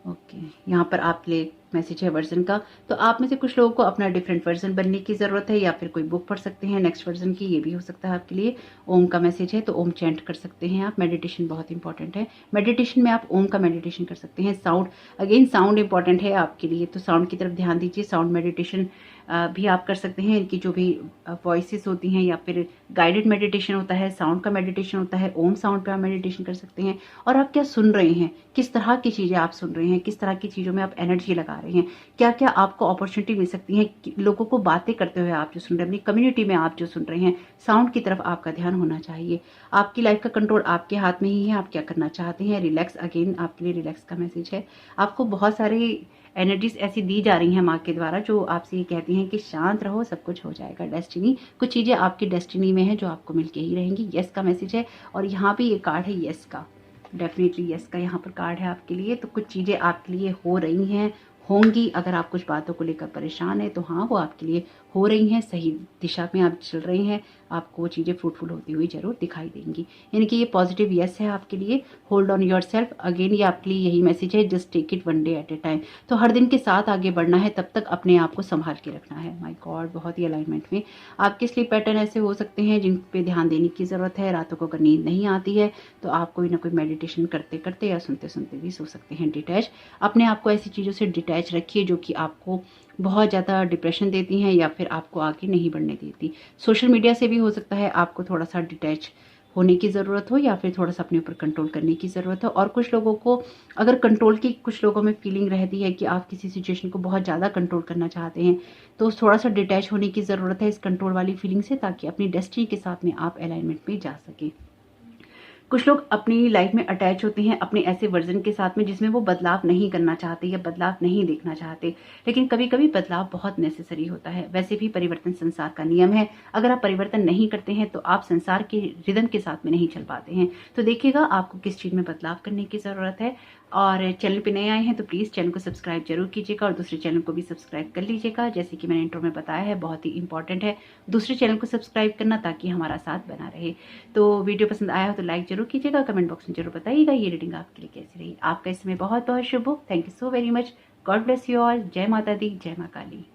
S1: ओके, यहाँ पर आपके लिए मैसेज है वर्जन का, तो आप में से कुछ लोगों को अपना डिफरेंट वर्जन बनने की ज़रूरत है या फिर कोई बुक पढ़ सकते हैं नेक्स्ट वर्जन की, ये भी हो सकता है आपके लिए। ओम का मैसेज है तो ओम चैंट कर सकते हैं आप। मेडिटेशन बहुत इंपॉर्टेंट है, मेडिटेशन में आप ओम का मेडिटेशन कर सकते हैं। साउंड, अगेन साउंड इंपॉर्टेंट है आपके लिए, तो साउंड की तरफ ध्यान दीजिए। साउंड मेडिटेशन भी आप कर सकते हैं। इनकी जो भी वॉइसेस होती हैं या फिर गाइडेड मेडिटेशन होता है, साउंड का मेडिटेशन होता है, ओम साउंड पे आप मेडिटेशन कर सकते हैं। और आप क्या सुन रहे हैं, किस तरह की चीज़ें आप सुन रहे हैं, किस तरह की चीज़ों में आप एनर्जी लगा रहे हैं, क्या क्या आपको अपॉर्चुनिटी मिल सकती है लोगों को बातें करते हुए आप जो सुन रहे हैं, अपनी कम्युनिटी में आप जो सुन रहे हैं, साउंड की तरफ आपका ध्यान होना चाहिए। आपकी लाइफ का कंट्रोल आपके हाथ में ही है, आप क्या करना चाहते हैं। रिलैक्स, अगेन आपके लिए रिलैक्स का मैसेज है। आपको बहुत सारे एनर्जीज ऐसी दी जा रही हैं माँ के द्वारा जो आपसे ये कहती हैं कि शांत रहो, सब कुछ हो जाएगा। डेस्टिनी, कुछ चीज़ें आपकी डेस्टिनी में है जो आपको मिलके ही रहेंगी। यस का मैसेज है और यहाँ पे ये कार्ड है यस का, डेफिनेटली यस का यहाँ पर कार्ड है आपके लिए। तो कुछ चीज़ें आपके लिए हो रही हैं, होंगी। अगर आप कुछ बातों को लेकर परेशान है तो हाँ, वो आपके लिए हो रही हैं, सही दिशा में आप चल रहे हैं, आपको वो चीज़ें फ्रूटफुल होती हुई जरूर दिखाई देंगी। यानी कि ये पॉजिटिव यस है आपके लिए। Hold on yourself, again ये आपके लिए यही मैसेज है, just take it one day at a time. तो हर दिन के साथ आगे बढ़ना है, तब तक अपने आप को संभाल के रखना है। माय गॉड, बहुत ही अलाइनमेंट में। आपके स्लीप पैटर्न ऐसे हो सकते हैं जिन पे ध्यान देने की ज़रूरत है। रातों को अगर नींद नहीं आती है तो आप कोई ना कोई मेडिटेशन करते करते या सुनते सुनते भी सो सकते हैं डिटैच। अपने आप को ऐसी चीज़ों से डिटैच रखिए जो कि आपको बहुत ज़्यादा डिप्रेशन देती हैं या फिर आपको आगे नहीं बढ़ने देती। सोशल मीडिया से भी हो सकता है आपको थोड़ा सा डिटैच होने की ज़रूरत हो या फिर थोड़ा सा अपने ऊपर कंट्रोल करने की ज़रूरत हो। और कुछ लोगों को अगर कंट्रोल की, कुछ लोगों में फीलिंग रहती है कि आप किसी सिचुएशन को बहुत ज़्यादा कंट्रोल करना चाहते हैं, तो थोड़ा सा डिटैच होने की ज़रूरत है इस कंट्रोल वाली फीलिंग से, ताकि अपनी डेस्टिनी के साथ में आप अलाइनमेंट में जा सकें। कुछ लोग अपनी लाइफ में अटैच होते हैं अपने ऐसे वर्जन के साथ में जिसमें वो बदलाव नहीं करना चाहते या बदलाव नहीं देखना चाहते, लेकिन कभी कभी बदलाव बहुत नेसेसरी होता है। वैसे भी परिवर्तन संसार का नियम है। अगर आप परिवर्तन नहीं करते हैं तो आप संसार के रिदम के साथ में नहीं चल पाते हैं। तो देखिएगा आपको किस चीज़ में बदलाव करने की ज़रूरत है। और चैनल पे नए आए हैं तो प्लीज़ चैनल को सब्सक्राइब जरूर कीजिएगा और दूसरे चैनल को भी सब्सक्राइब कर लीजिएगा। जैसे कि मैंने इंट्रो में बताया है, बहुत ही इंपॉर्टेंट है दूसरे चैनल को सब्सक्राइब करना, ताकि हमारा साथ बना रहे। तो वीडियो पसंद आया हो तो लाइक जरूर कीजिएगा, कमेंट बॉक्स में जरूर बताइएगा ये रीडिंग आपके लिए कैसी रही। आपका इस समय बहुत बहुत शुभ हो। Thank you so very much. God bless you all. जय माता दी, जय माँ काली।